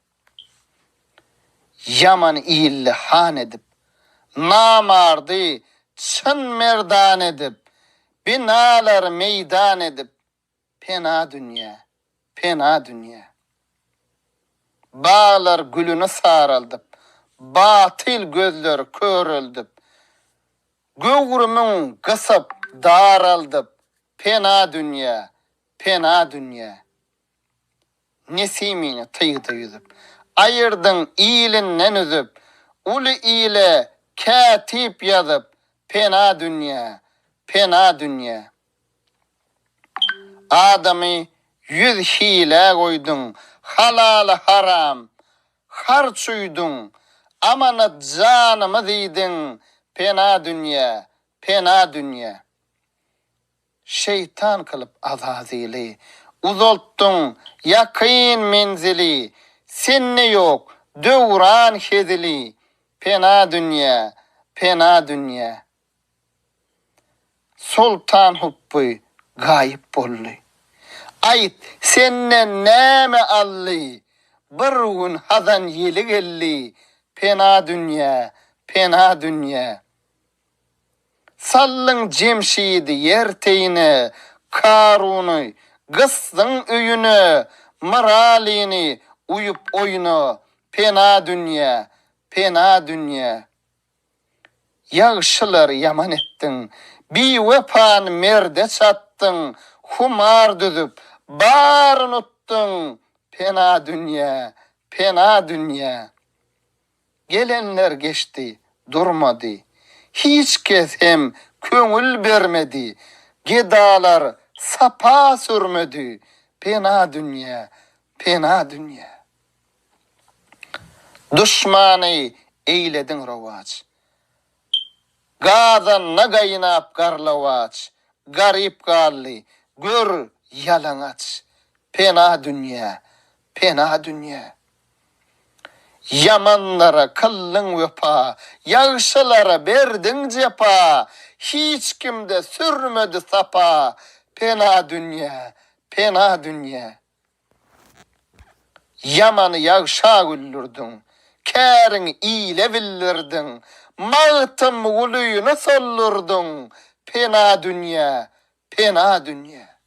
Yaman iyilli han edip, namardı çın merdan edip, binalar meydan edip, pena dünya, pena dünya. Bağlar gülünü sarıldıp, batıl gözler körüldüp, göğrümün kısıp daraldıp, pena dünya, pena dünya. Nesimini tıydı yüzüp, ayırdın iyilinden üzüp, ulu iyile katip yazıp, pena dünya, pena dünya. Adamı 100 hile koydun, halal haram, harçuydun, amanat canımı diydin, pena dünya, pena dünya. Şeytan kılıp azazili, uzolttun yakın menzili, senne yok, dövran hezili, pena dünya, pena dünya. Sultan huppu gayip bollu. Ayt senden näme allı, bir gün hazan yeli gelli, pena dünya, pena dünya. Sallın cemşidi yerteyini, Karun'u, gıssın üyünü, mıralini, uyup oyunu, pena dünya, pena dünya. Yağışılar yaman ettin, bir vepan merde çattın, humar düzüp, bar unuttun, pena dünya, pena dünya. Gelenler geçti, durmadı. Hiç kez hem köngül vermedi. Gedalar sapa sürmedi. Pena dünya, pena dünya. Düşmanı eyledin rovaç. Gadan nagayınap garlavaç. Garip galli, gör yalanaç. Pena dünya, pena dünya. Yamanlara kıllın vefa, yağışlara berdin cepa, hiç kimde sürmedi sapa, pena dünya, pena dünya. Yamanı yağışa güllürdün, kârin iyile billirdin, mağıtım uluyunu sollurdun, pena dünya, pena dünya.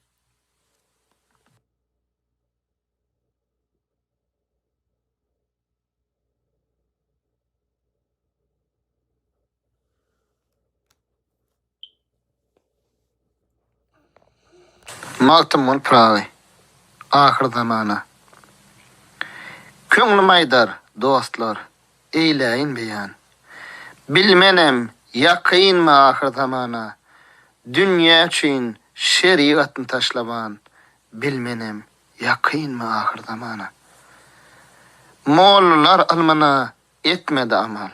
Mağıtım ol pravi, ahir zamana. Köňlüm aýdar, dostlar, eýläýin beýan. Bilmenem, ýakynmy ahir zamana. Dünýä üçin şeriatny taşlaban. Bilmenem, ýakynmy ahir zamana. Mollalar almana etmedi amal.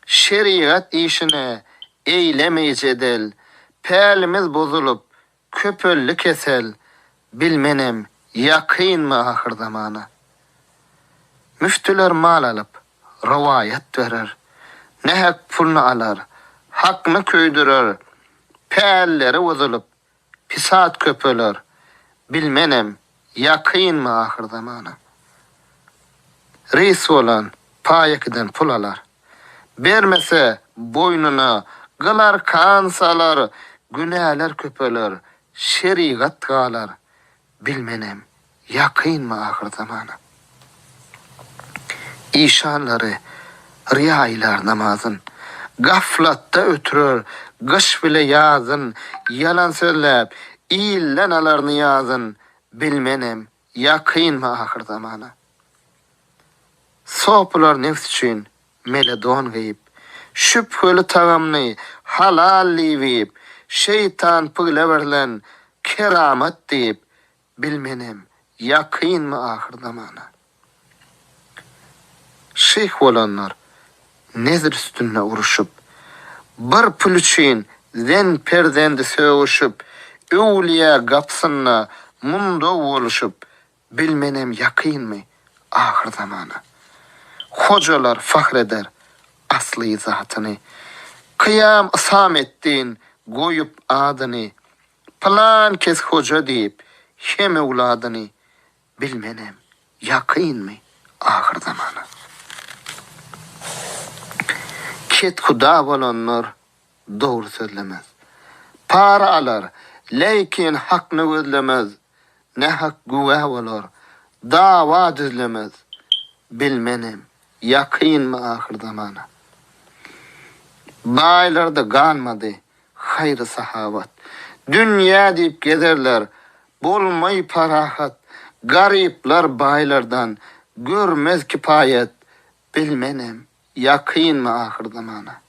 Şeriat işine eylemeyecedel. Pälimiz bozulup, köpölli kesel. Bilmenem, ýakynmy ahir zamana. Müftüler mal alıp, ravayet verir. Nehek pulunu alar, hakını köydürür. Pälleri bozulup, pisat köpöler. Bilmenem, ýakynmy ahir zamana. Reis olan payakiden pul alar. Bermese boynuna gılar kan salar, günäler köpöler, şeriat galar. Bilmenem, ýakynmy ahir zamana. İşanları, riyaýlar namazın, gaflatda ötürür, gış bile yazın, yalan söylep, iýillen alar niyazın, bilmenem, ýakynmy ahir zamana. Sopular nefs üçin meledon geyip, şüpheli tagamny halal liwip, şeytan pygleberlen keramet deyip, bilmenem, ýakynmy ahir zamana. Şeyh olanlar nezir üstünde uruşup, bir pul üçün zen perdendi söğüşüp, öwliýa gapsyna munda boluşup, bilmenem ýakynmy ahir zamana. Hocalar fahreder asly zatyny, kıyam ısam ettin goýup adyny, plan kes hoca diýip hem ewladyny, bilmenem ýakynmy ahir zamana. Ket huda bolanlar doğru sözlemez. Para alar, lekin hakny gözlemez. Ne hak güwä bolar, dawa düzlemez. Bilmenem, ýakynmy ahir zamana. Baýlarda galmady, haýry sahabat. Dünýä diýip gezerler, bolmaý parahat. Gariplar baýlardan görmez kipayet. Bilmenem, ýakynmy ahir zamana.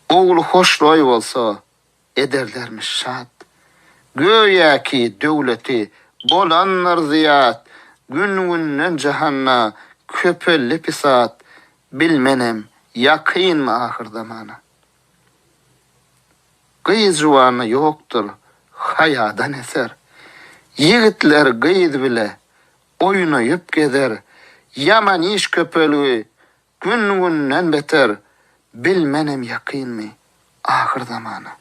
Oğlu hoşroý bolsa, ederlermiş şat. Göýäki döwleti bolanlar ziyat. Gün-günden jahanna köpelli pisat. Bilmenem, ýakynmy ahir zamana. Gyýyz jowany ýokdur, haýadan eser. Yigitler gyýyz bile oýnaýyp gezer. Yaman iş köpölüğü gün-günden beter. Bilmenem ýakynmy ahir zamana.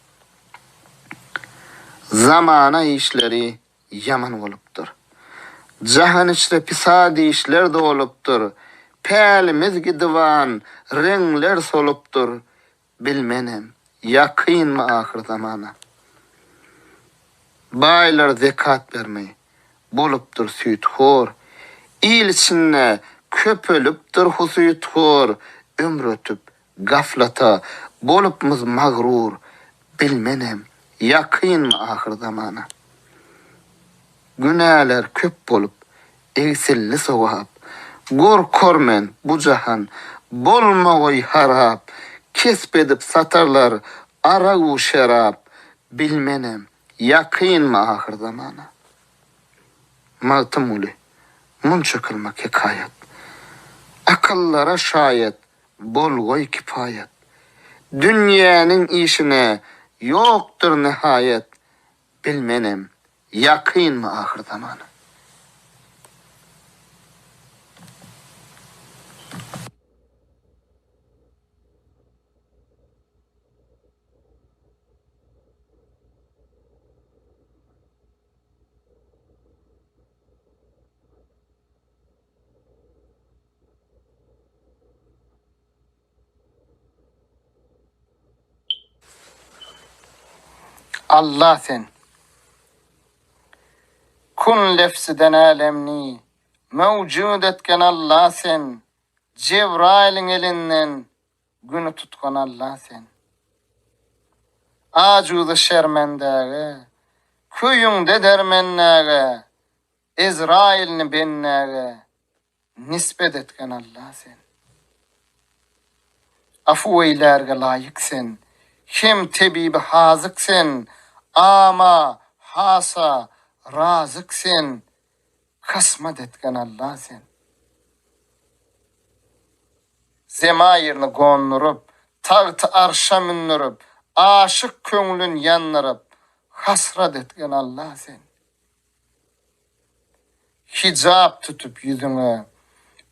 Zamana işleri yaman bolupdyr. Jahan içre pisadi işler de bolupdyr. Pälimiz gidiwan reňler solupdyr. Bilmenem ýakynmy ahir zamana. Baýlar zekat bermeý bolupdyr süýtxor. İl içinde köpölüpdir husyutxor, ömür ötüp gaflata bolupmyz magrur. Bilmenem ýakynmy ahir zamana. Günäler köp bolup egsilli sowap, gorkormen bu jahan bolmagy harap, kesip edip satarlar aragu şerap. Bilmenem ýakynmy ahir zamana. Maltym uly munça kılmak hikayet. Akıllara şayet bolgoy kipayet. Dünýäniň işine ýokdur nihayet. Bilmenem ýakynmy ahir zamana. Allah sen. Kun lefsiden alemni mevcud etken Allah sen. Cebrail'in elinden günü tutkan Allah sen. Acudu şermendäge, köyüňde dermennäge, Ezrailni bennäge nispet etken Allah sen. Afu eylerge layık sen. Hem tebibi hazık sen. Ama hasa razık sen. Kasmat etken Allah sen. Zemayirni gonnurup, tağtı arşa minnurup, aşık köңlün yannurup, hasrat etken Allah sen. Hicap tutup yüzüňe,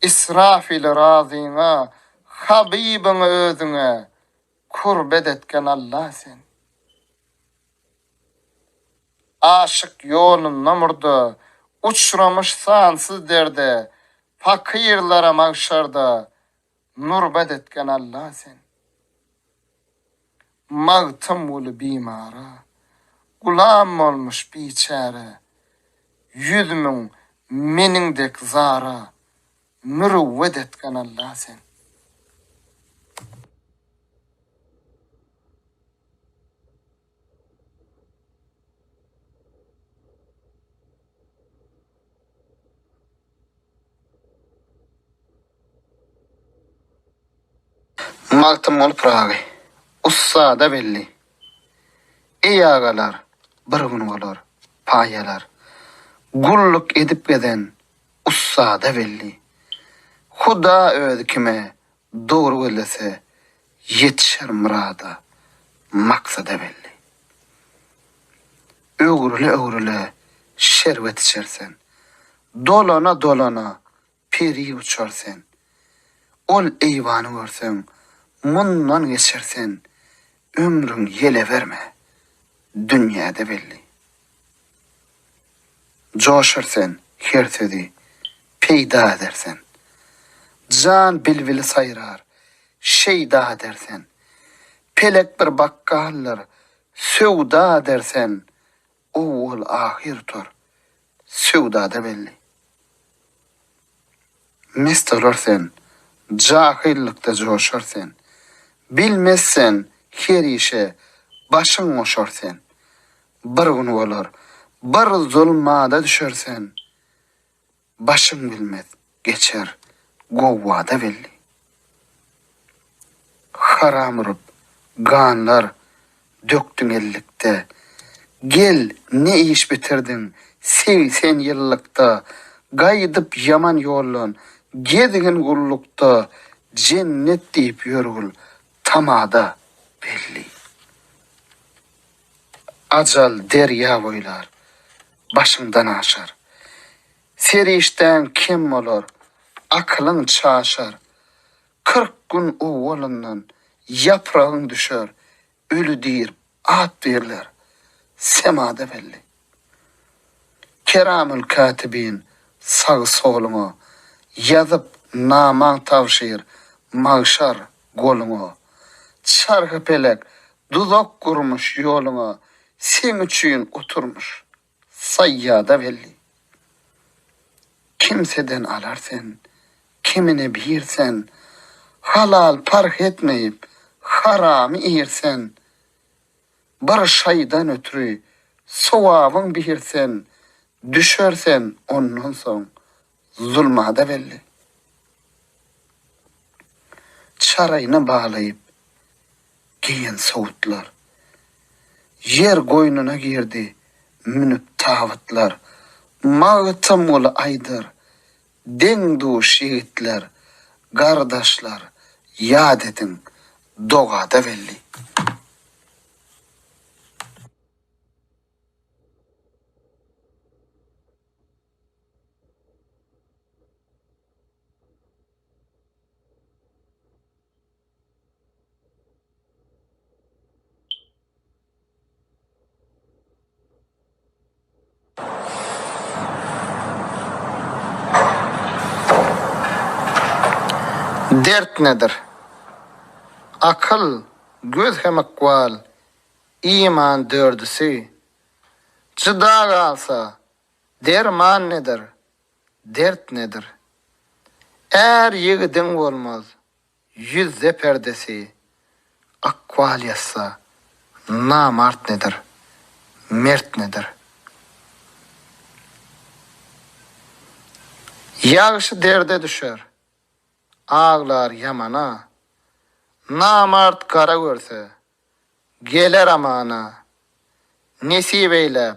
İsrafil razıňa, Habibiňe özüňe kurbet etken Allah sen. Aşık yolun namurda, uçramış sansız derde, fakirlara mahşarda nurbet etken Allah sen. Mağtım ulu bimara, gulam olmuş biçare, yüzümün menindek zara, mürüvvet etken Allah sen. Mağtım olup rağy, ussa da belli. Ey ağalar, bir gün olur, payalar. Gulluk edip geden, ussa da belli. Huda ödü kime, doğru öylese, yetişer murada, maksada belli. Öğrüle, şervet içersen, dolana, peri uçarsen, ol eyvanı görsen, mundan geçersen, ömrün yele verme, dünyada belli. Coşarsen, hertedi, peyda edersen, can bilvili sayrar, şeyda edersen, pelek bir bakkallar, sevda edersen, oğul ahir tor, sevda da belli. Mest olursen, cahillikte coşarsen, bilmezsen her işe başın oşarsen, bir gün olur, bir zulmada düşersen, başın bilmez, geçer, govvada belli. Haram olup, ganlar döktün ellikte, gel ne iş bitirdin, 80 yıllıkta, gaydıp yaman yolun, gedigin gullukta, cennet deyip yorgul, tamada belli. Acal derya boylar, başından aşar. Serişten kim olur, aklın çaşar. 40 gün o olundan yaprağın düşer, ölü deyir, at derler, semada belli. Keramül katibin sağ solunu, yazıp naman tavşir, mağşar golunu, çargı pelek, dudak kurmuş yolunu, sen üçün oturmuş, sayyada belli. Kimseden alarsen, kimine bilirsen, halal park etmeyip, haramı iyirsen, bir şeyden ötürü, sovabın bilirsen, düşersen ondan son, zulmada belli. Çarayını bağlayıp, giyen soğutlar, yer koynuna girdi, münüp tavutlar, mağıtım olu aydır, den duş yiğitler, kardeşler, yad edin, doğada belli. Dert nedir? Akıl, göz hem akval, iman dördüsü. Çıda kalsa, derman nedir? Dert nedir? Eğer yigidin olmaz, yüzde perdesi. Akval yazsa, namart nedir? Mert nedir? Yağışı derde düşer, ağlar yamana. Namart kara görse, geler amana. Nesip eylep,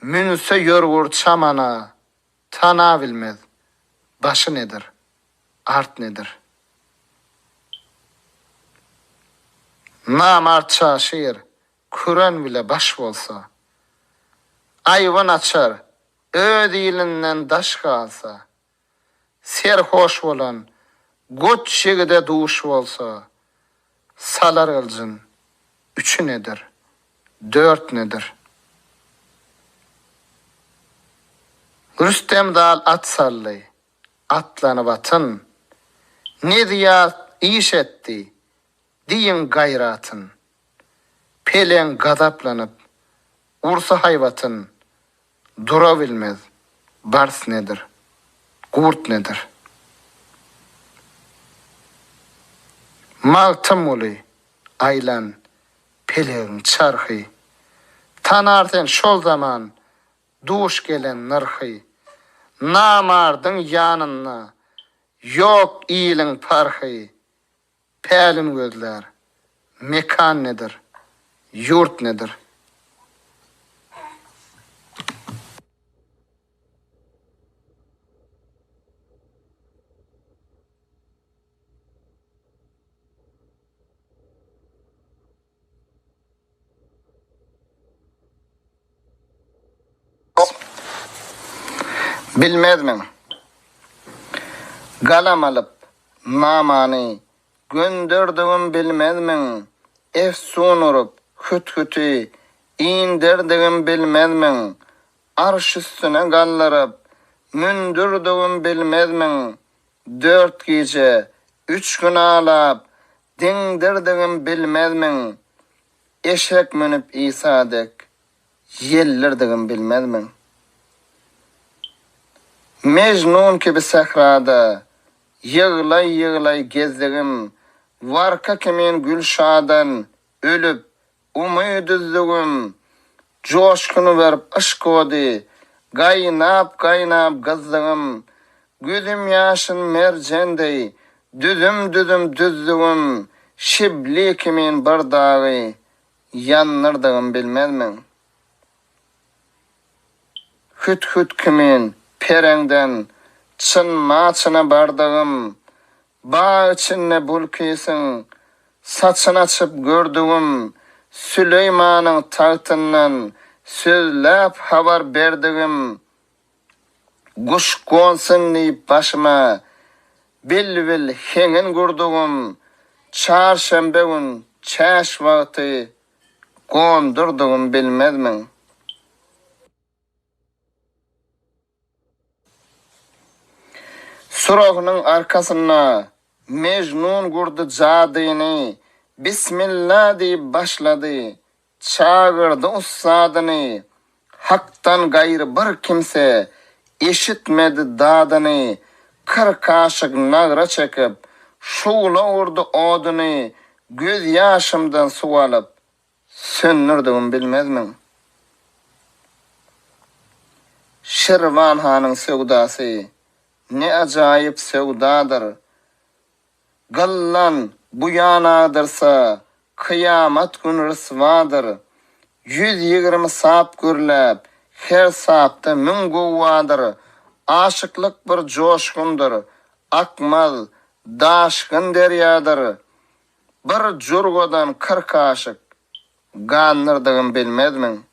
münse yorgur çamana. Tana bilmez, başı nedir? Art nedir? Namart çaşır, Kur'an bile baş bolsa. Ayvan açar, öd ilinden daş kalsa. Serhoş bolan, gut şegide duş bolsa. Salar ılcın, üçü nedir? Dört nedir? Rüstem dal at sallay, atlanıp atın. Ne diya iş etti, diyin gayratın. Pelen gadaplanıp, ursa hayvatın. Dura bilmez, bars nedir? Kurt nedir? Maltım ulu, aylan, pelen çarhı. Tanarten şol zaman, duş gelen nırhı. Namardın yanına, yok iyilin parhı. Pelin gözler, mekan nedir? Yurt nedir? Bilmezmin. Galam alıp namani gönderdiğim bilmezmin. Efsun urup hüt-hütü indirdiğim bilmezmin. Arş üstüne gallarıp mündürdüğüm bilmezmin. 4 gece 3 gün ağlap dindirdiğim bilmezmin. Eşek münüp İsa'dek yellirdiğim bilmezmin. Mecnun gibi sahrada yığlay yığlay gezdigim. Varka kimin gülşadan ölüp umyduzlugum. Coşkunu verip aşk odi gaynap gaynap gazdigim. Gözüm yaşın mercendey düdüm düdüm düzdügüm. Şibli kimin bardağı yannırdıgım bilmezmin. Hüt hüt kimin perengden çın maçına bardığım. Bağ içinde bulkisin saçın açıp gördüğüm. Süleyman'ın tahtından sözlep haber berdigim. Kuş konsun deyip başıma bil bil hengin kurduğum. Çarşembe gün çaş vakti kondurduğum bilmezmin. Surağının arkasına Mecnun kurdu cadini. Bismillah deyip başladı. Çağırdı ustadını. Hak'tan gayrı bir kimse işitmedi dadını. 40 kaşık nagra çekip şuğla urdu odunu. Göz yaşımdan su alıp söndürdüm bilmezmin. Şirvan Han'ın sevdası ne acayip sevdadır. Gallan bu yanadırsa kıyamet gün rısvadır. 120 sap gürlep her sapta min guvvadır. Aşıklık bir coşkundur. Akmal daşkın deryadır. Bir jurgodan 40 aşık ganırdığım bilmezmin.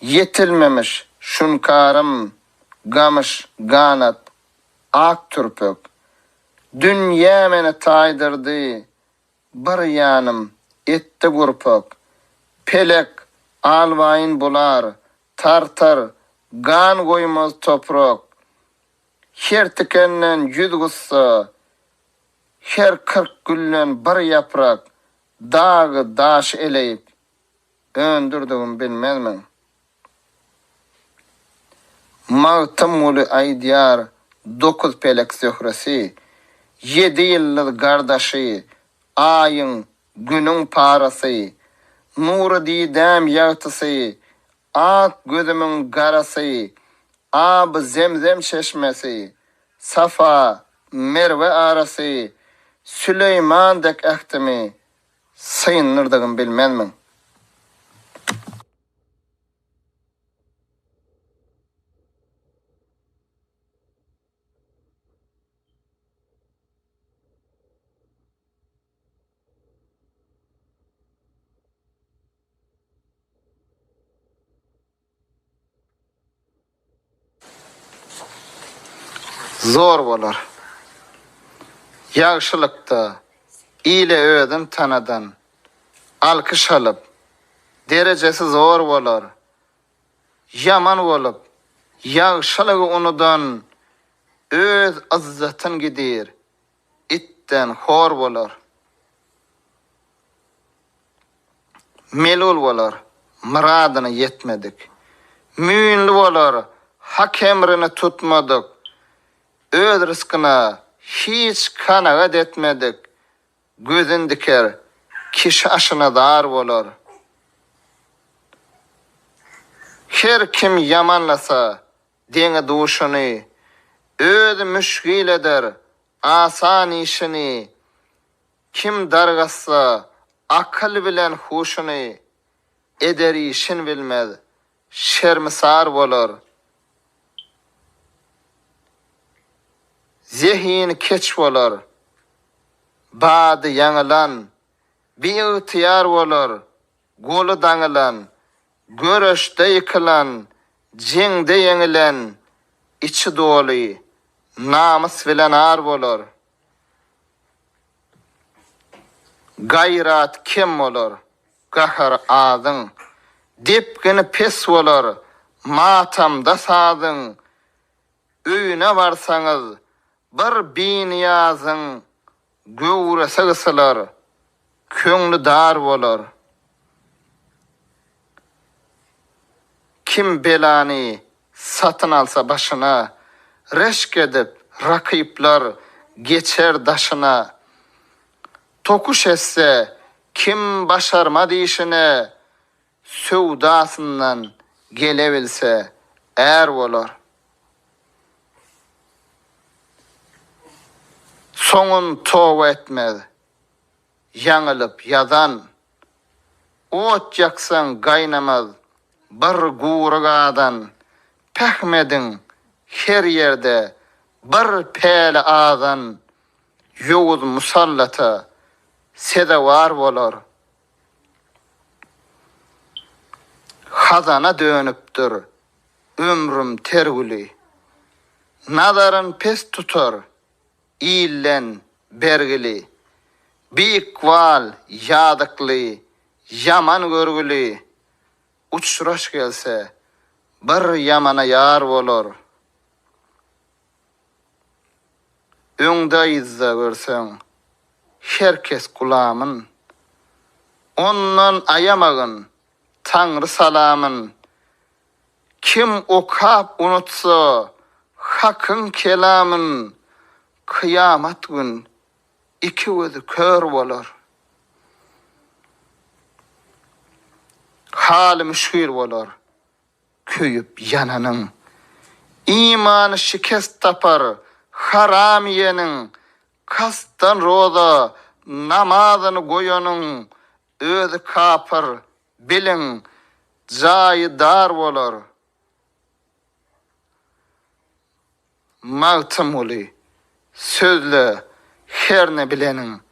Yetilmemiş şunkarım gamış ganat ak türpök. Dünya meni taydırdı bir yanım etti gurpök. Pelek alvayın bular tartar gan koymaz toprak. Her tikenden 100 gussa her 40 güllen bir yaprak. dağı daş eleyip öndürdüğüm bilmezmen. Mağtamulu aydiyar 9 pelek zöhresi, 7 yıllık gardaşı, ayın, günün parası, nuru didem yağtısı, ak gözümün garası, ab zemzem çeşmesi, Safa, Merve arası, Süleyman dek ehtimi, sıyınırdığım bilmezmen. Zor bolar. Yağşılıkta, ile ödüm tanadan, alkış alıp, derecesi zor bolar. Yaman bolup, yağşılığı unudan, öz azzatın gidir, itten hor bolar. Melul bolar, mıradını yetmedik. Müünlü bolar, hak emrini tutmadık. Öz rızkına hiç kanaat etmedik. Gözün diker, kişi aşına dar bolar. Her kim yamanlasa, dene duşunu, öz müşgil eder, asan işini. Kim dargassa, akıl bilen huşunu, eder işin bilmez, şermisar bolar. Zihin keç bolar, badı yanılan, bir ihtiyar bolar, golu dağılan, görüşte yıkılan, cengde yenilen, içi dolu, namus bilen ar bolar. Gayrat kim bolar, gahar adın, dipgini pes bolar, matamda sadın, öýüne barsaňyz, bir bin yazın, göwrese gısalar, köňlü dar bolar. Kim belany satın alsa başına, reşk edip rakiplar geçer daşına. Tokuş etse kim başarmadı işine, sövdasından gelebilse er bolar. Soňun towa etmez, yaňylyp yazan, ot yaksan gaynamaz, bir guragadan, pehmedin her yerde, bir pele ağdan, yoğuz musallata, sedavar bolar. Hazana dönüpdür, ömrüm terguli, nadarın pes tutar, illen bergili, bikval yadıklı, yaman görgülü, uçraş gelse, bir yamana yar bolar. Öňde izza görsen, herkes kulamın, ondan ayamagın, Tanrı salamın. Kim okap unutsa, hakın kelamın, kıyamat gün iki gözü kör bolar. Haly müşkil bolar, köyüp yananın. İmanı şikest tapar, haram yenin. Kastan roza, namazını goyanın. Özü kapar, bilin, cayi dar bolar. Mağtım oli, sözlü, her ne bilenin.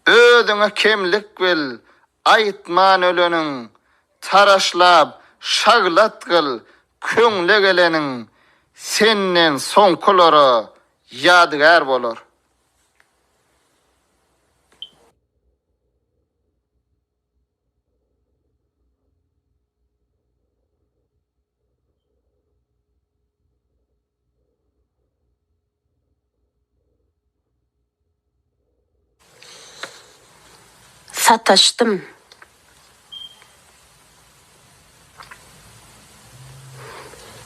Özüne kemlik bil, aytman ölenin. Taraşlap, şaglat kıl, köňle gelenin. Sennen son kulara yadigar bolar. sataştım.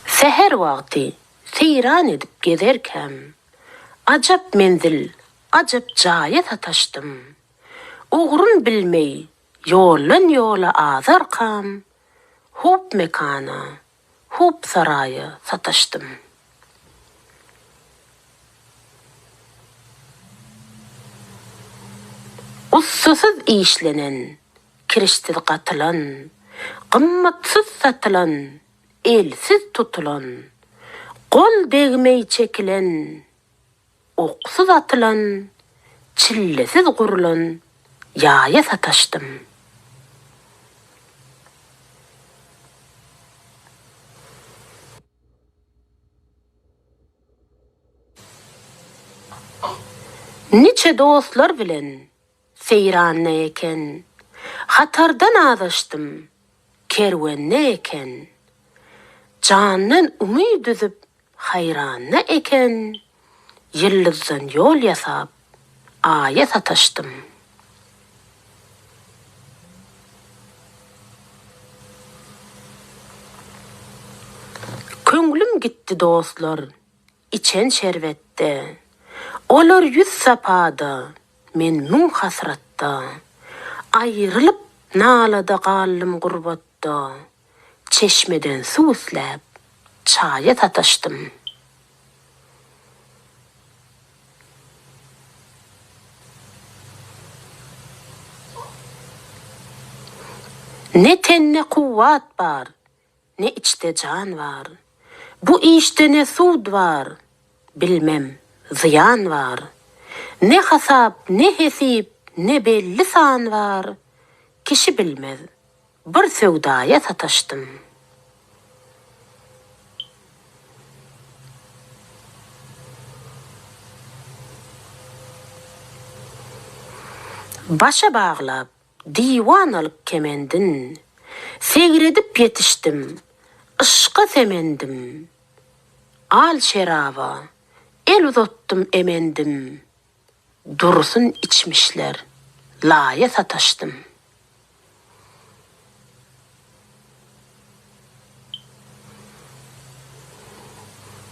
Seher vakti seyran edip gezerken acap menzil, acap jaya sataştım. Uğrun bilmey, yollan yola azarkam, hup mekana, hup saraya sataştım. Ussuzsuz işlenen, kirişsiz katılan, qımmatsız satılan, elsiz tutulan, kol degmey çekilen, oksuz atılan, çillesiz kurulan, yaya sataştım. Niçe dostlar bilen seyranne eken, hatardan azaştım, kervenne eken, candan umid üzüp hayranna eken, yıldızdan yol yasap, aya sataştım. Köngülüm gitti dostlar, içen şerbette. Olar yüz sapada, men mun hasratta. Ayrılıp nalada gallım gurbatta. Çeşmeden su üslep, çaya sataştım. Ne tenne kuvvat var, ne içte can var. Bu işte ne sud var, bilmem ziyan var. Ne hasap, ne hesip, ne belli san var. Kişi bilmez, bir sevdaya sataştım. Başa bağlap, divanalık kemendin. Segredip yetiştim, ışka semendim. Al şerava, el uzattum emendim. Dursun içmişler, laya sataştım.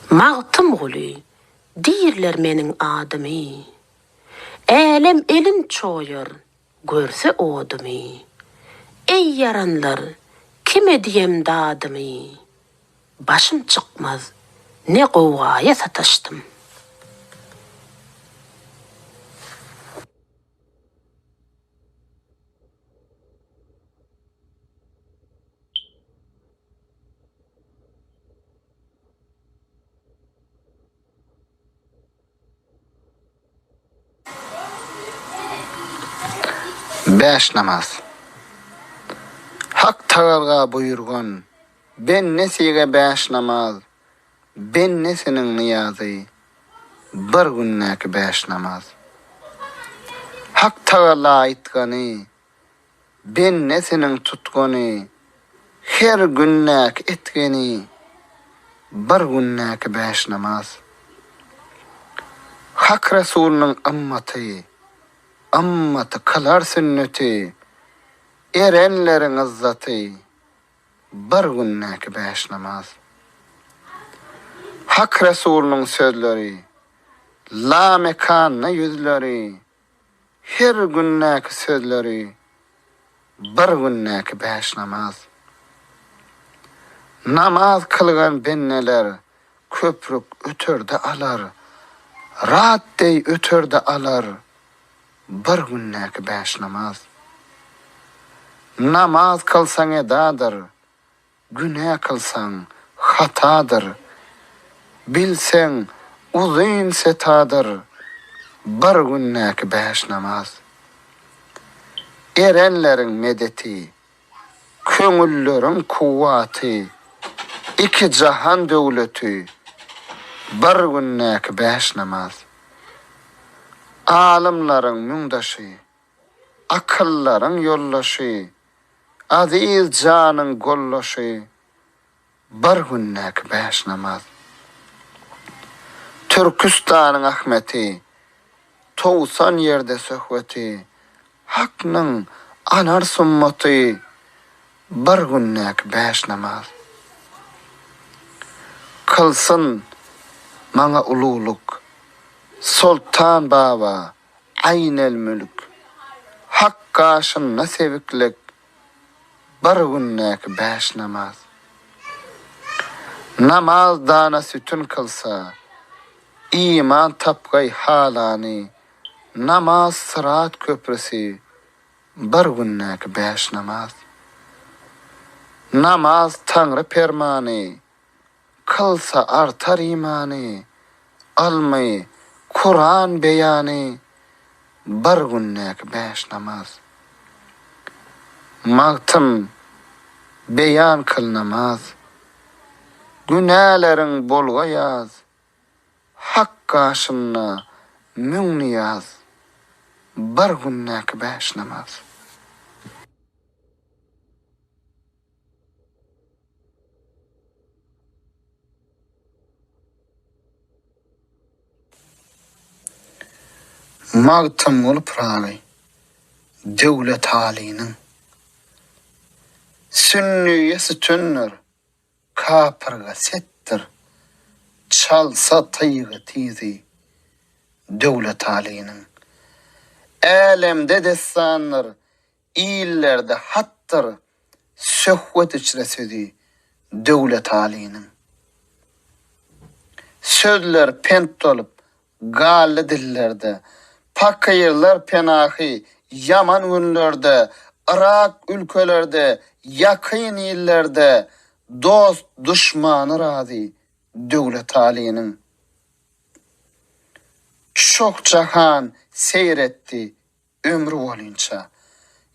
Mağtım gülü, dirler menin adımı. Elem elin çoyur, görse odumı. Ey yaranlar, kime diyem dadımı. Başım çıkmaz, ne kovaya sataştım. Beş namaz. Hak Teâlâ buyurgan, ben nesige beş namaz, ben nesinin niyazı, bir günnäki beş namaz. Hak Teâlâ aytgany, ben nesinin tutgany, her günnäki etgeni, bir günnäki beş namaz. Hak Resulunyň ammaty kılar sünneti, erenlerin izzati, bir günnäki beş namaz. Hak Resulunyň sözleri, la mekanna yüzleri, her günnäki sözleri, bir günnäki beş namaz. Namaz kılgan benneler, köprük ötörde alar, rahat dey ötörde alar, bir günnäki beş namaz. Namaz kılsan edadır, günah kılsan hatadır. Bilsen uzun setadır, bir günnäki beş namaz. Erenlerin medeti, köngüllerin kuvvati, iki cahan dövleti, bir günnäki beş namaz. Alimlerin müngdaşı, akılların yollaşı, aziz canın gollaşı, bir günnäki beş namaz. Türkistan'ın Ahmeti, 90 yerde söhbeti, hakның anar summaty bir günnek 5 namaz. Kılsın maňa ululuk, Sultan Baba, Aynel mülk, hak gaşyna seviklik, bir günnek 5 namaz. Namaz dana sütün kılsa, iman tapgay halany, namaz sırat köprüsi, bir günnek 5 namaz. Namaz Tanrı permany, kılsa artar imany, almy Kur'an beyany, bir günnek 5 namaz. Magtym beyan kıl namaz, günälerin bolga yaz, hak gaşyna müň niyaz, bir günnek 5 namaz. Magtym ol pragy, döwlet halynyň. Sünniye sütünler, kapırga settir, çalsa tayıgı tizi, döwlet halynyň. Älemde destanlar, illerde hattır, söhbet içre sözi, döwlet halynyň. Sözler pent olup, galli dillerde, pakayırlar penahi, yaman günlerde, Irak ülkelerde, yakın illerde, dost düşmanı razi, döwlet halynyň. Çok jahan seyretti ömrü bolunça,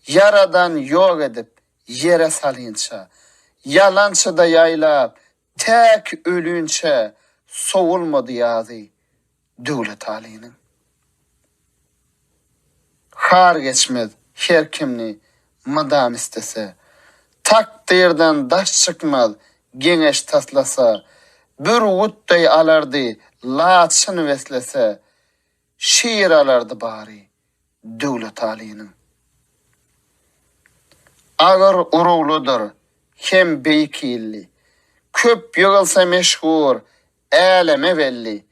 yaradan yok edip yere salınça, yalançıda yaylap tek ölünçe soğulmadı yazı, döwlet halynyň. Har geçmez her kimni madam istese, takdirden daş çıkmaz geňeş taslasa, bir wutday alardy laçyn veslese, şiir alardy bari, döwlet halynyň. Agar urugludur, hem beýkilli, köp ýygylsa meşhur, äleme belli,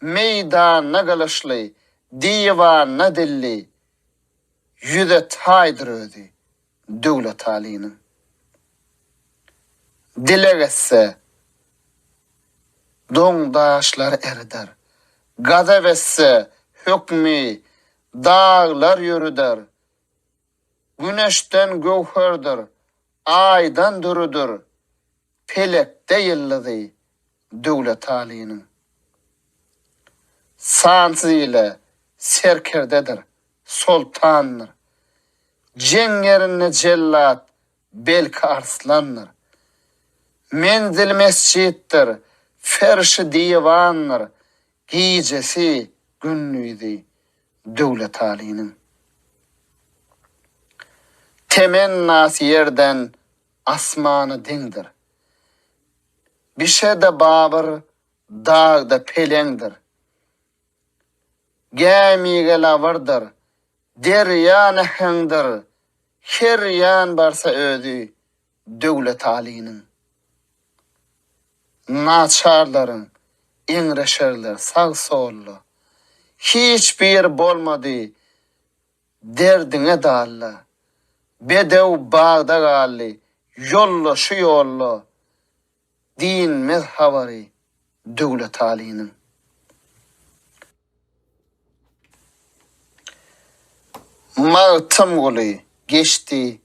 meýdana gylışly, diwana dilli, yüze taydır özi, döwlet halynyň. Dile getse, doňdaşlar erder, gazap etse, hökmi, dağlar yürüder, güneşten gowherdir, aydan durudur, pelekde yıllıdy, döwlet halynyň. Sansy ile serkerdedir, sultanlar. Cengerine cellat, belki arslanlar. Menzil mescittir, ferşi divanlar. Giycesi günnüydi, döwlet halynyň. Temennasy yerden asmany diňdir. Bişede babır, dağda pelengdir. Gämige lavardır, derya nehengdir, her yan barsa özü, döwlet halynyň. Naçarlaryň, iňreşerler sag sollu, hiç bir bolmady, derdiňe dalla, bedew bagda gally, yollu şu yollu, din mezhabary, döwlet halynyň. Magtym goly geçti,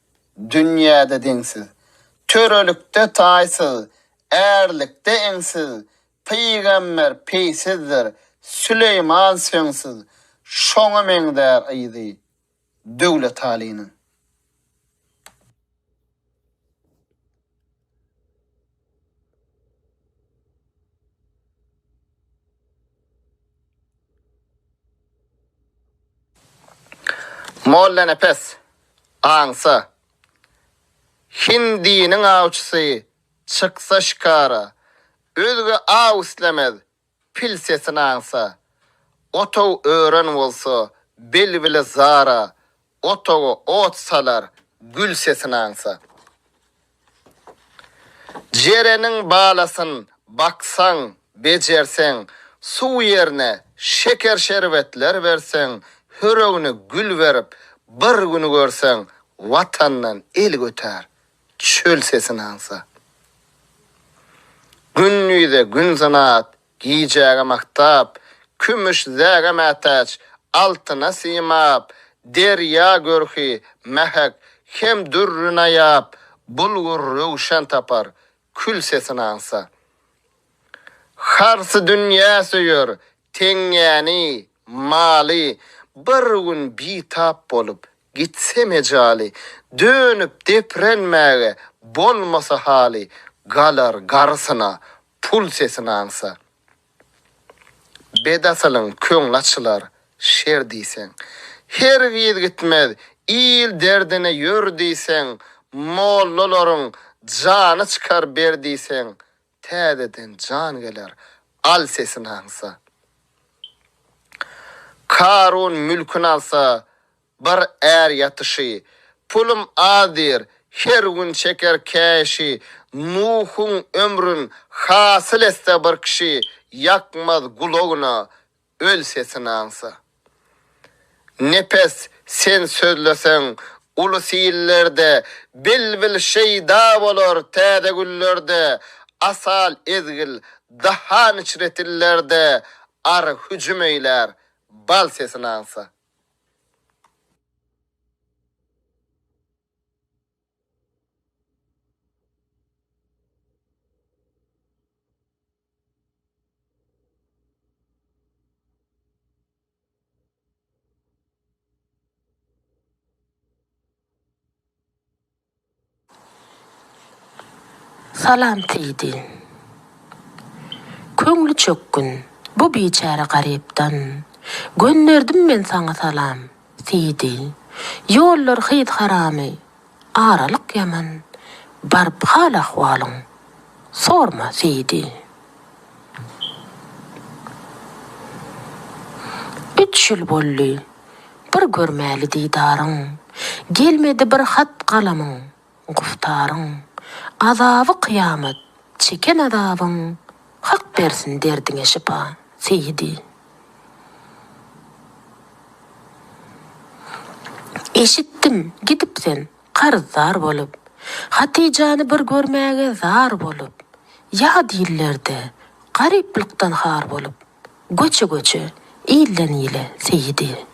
dünyada densiz, törölükde taýsyz, erlikde eňsiz, peýgamber peýsizdir, Süleyman söňsiz, şoňa meňdär aýdy, döwlet halynyň. Molla nefes, ansa, hindinin avçısı, çıksa şikara, özgü av islemez, pil sesini ansa, otow öğren bolsa, bel bile zara, otogo otsalar, gül sesini ansa. Jerenin balasın baksan, becersen, su yerine şeker şerbetler versen, hürögünü gül verip, bir günü görsen, vatandan el göter, çöl sesini ansa. Günlüyde gün zanaat, giyeceğe maktap, kümüş zäge mätäç, altına simap, derya görki, mehek, hem dürrüne yap, bulgur rövşen tapar, kül sesini ansa. Harsı dünya söýür, teňýäni, mali, bir gün bitap bolup, gitse mejali, dönüp deprenmäge, bolmasa hali, galar garsyna, pul sesini ansa. Bedasalyň köňlaçylar, şer diýsen, her giýid gitmez, il derdine ýör diýsen, mollalaryň jany çykar ber diýsen, täzeden jan geler, al sesini ansa. Karun mülkün alsa, bir er yatışı, pulum adir, her gün çeker käşi, Nuhun ömrün hasyl etse bir kişi, yakmaz guloguna, öl sesini ansa. Nepes sen sözlesen, ulu siyillerde, bilbil şeyda bolor täze güllerde, asal ezgil, dahan içretillerde, ar hücum eyler, bal sesini ansa. Salam teydi. Köňli çökkün bu biçara garypdan. Gönderdim men sana salam teydi. Ýollar hyýt haramy, aralyk ýaman. Barp hal ahwalyň sorma teydi. 3 ýyl boldy. Bir görmäli diýdaryň. Gelmedi bir hat galamyň, guftaryň. Azabı kıyamet, çeken azabın, hak bersin derdiňe şipa, seyidi. Eşittim, gidipsen, qarızdar bolup, Hatiýany bir görmäge zar bolup, ya dillerde, gariplikdan har bolup, göçe, ilden ile, seyidi.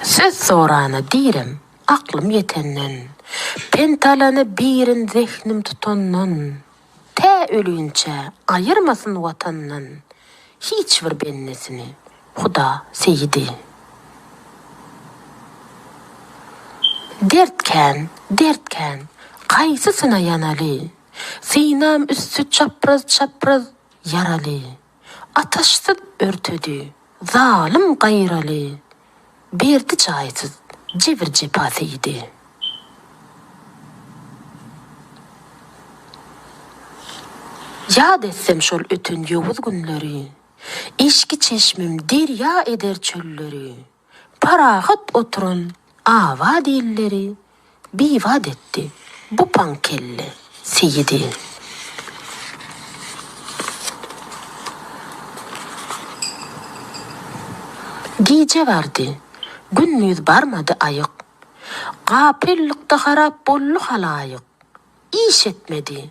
Söz sorana direm, aklım yetenden, pentalany birin zehnim tutandan, tä ölüýünçe ayırmasın watandan, hiç bir bennesini, Huda seyidi. Dertken, kaysısyna yanaly, sinam üstü çapraz yaraly, ataşsyz örtüdi, zalim gaýraly, berdi çaýsyz, jibir jepasıydı. Yad etsem şol ötün ýowuz günleri, eşki çeşmim derya eder çölleri, parahat oturun ava dilleri, bivad etti bu pankelle seyidi. Gece vardı, günnüz barmadı ayık, gapillikde harap bollu halayık, iş etmedi,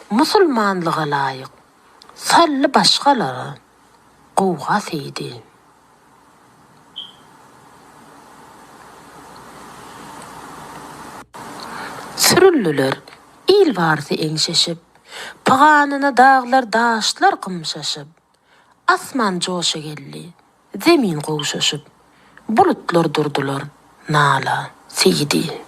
musulmanlığa layık, sallı başkalara, qowga seydi. Sürüllüler, il vardı eňşeşip, paganyna dağlar daşlar kımşaşıp, asman joşa gelli, zemin gowşaşyp, bulutlar durdular, nala seyidi.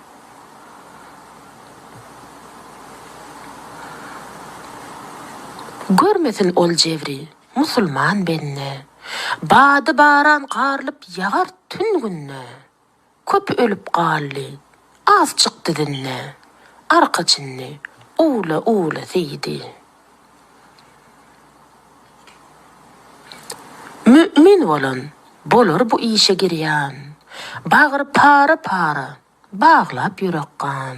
Görmesin ol jevri, musulman benne, bady baran qarlyp ýagar tün günne, köp ölüp gally, az çykdy dinne, arka çinni, seyidi. Mümin bolan bolar bu işe girýän. Bagry para bağlap yürekkan.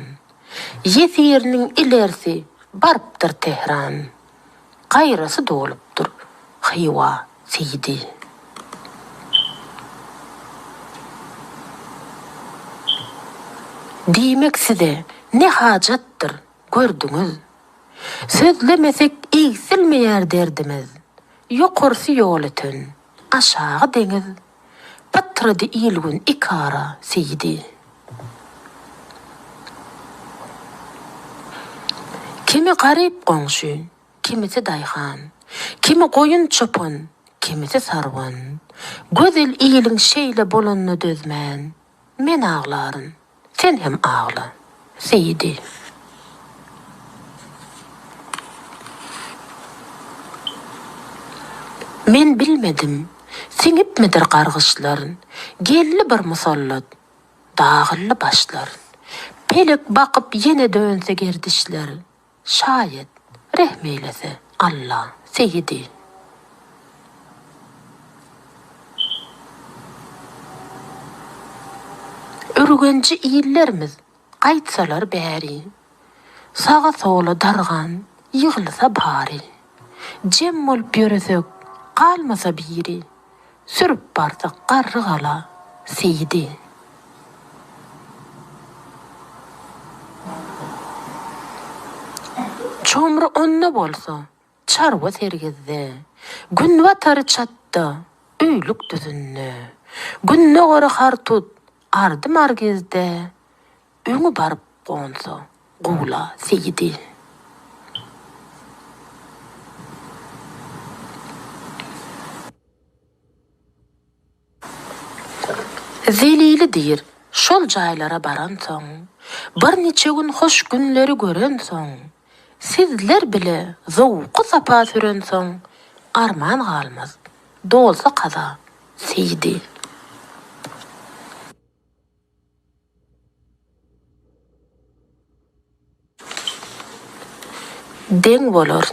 Yesirinin ilerisi barptır Tehran. Gayrası dolupdur Hiva Seydi. Diýmek size ne hajattır gördüňiz. Sözlemesek egsilmeýär derdimiz. Ýokarsy ýol ötün, aşağı deňiz. Patrady ilgün ikara Seydi. Kimi garip goňşy, kimisi daýhan, kimi goýun çopan, kimisi sarwan. Gözel iliň şeýle bolanyny dözmän. Men ağlaryn, sen hem ağla. Seydi. Men bilmedim, siňipmidir gargyşlaryň, gelli bir musallat, dağılly başlar. Pelek bakyp ýene dönse gerdişler. Şayet rehmeylese Allah Seydi. Örgenci iyillerimiz gaýtsalar bäri. Sağa sola dargan, ýygylsa bari. Jem bolup ýöresek, kalmasa biri. Sürüp barsak garrygala Seydi. Çomru onna bolsa, çarwa sergizde. Gün watar çatda, öýlük düzünne. Günne gora hartut, ardy margizde. Öňü barıp gonsa, gula Seydi. Zelili diýir, şol jaýlara baran soň, bir neçe gün hoş günleri gören soň, sizler bile zowqy sapa süren soň, arman galmaz, dolsa kaza Seydi. Deň bolar.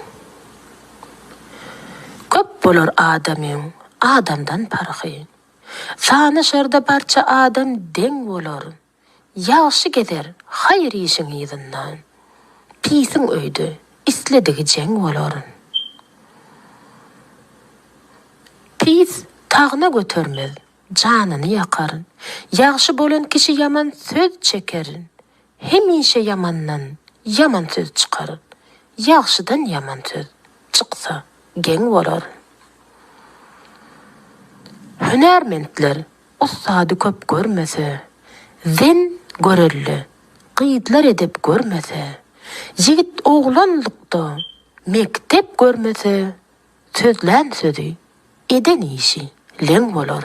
Köp bolar adamyň, adamdan parhy. Sany şerde barça adam deň bolar. Ýaşy gezer haýr işiň ýyzyndan. Pisiň öýde isledigi jeň bolar. Pis tagna götermez, janyny ýakar. Ýaşy bolan kişi yaman söz çeker. Hemişe yamandan yaman söz çykar. Ýaşydan yaman söz çyksa geň bolar. Hünermentler ustady köp görmese, zen görelli, gıydlar edip görmese, jigit oğlanlykda mektep görmese, sözlän sözü eden işi leň bolar.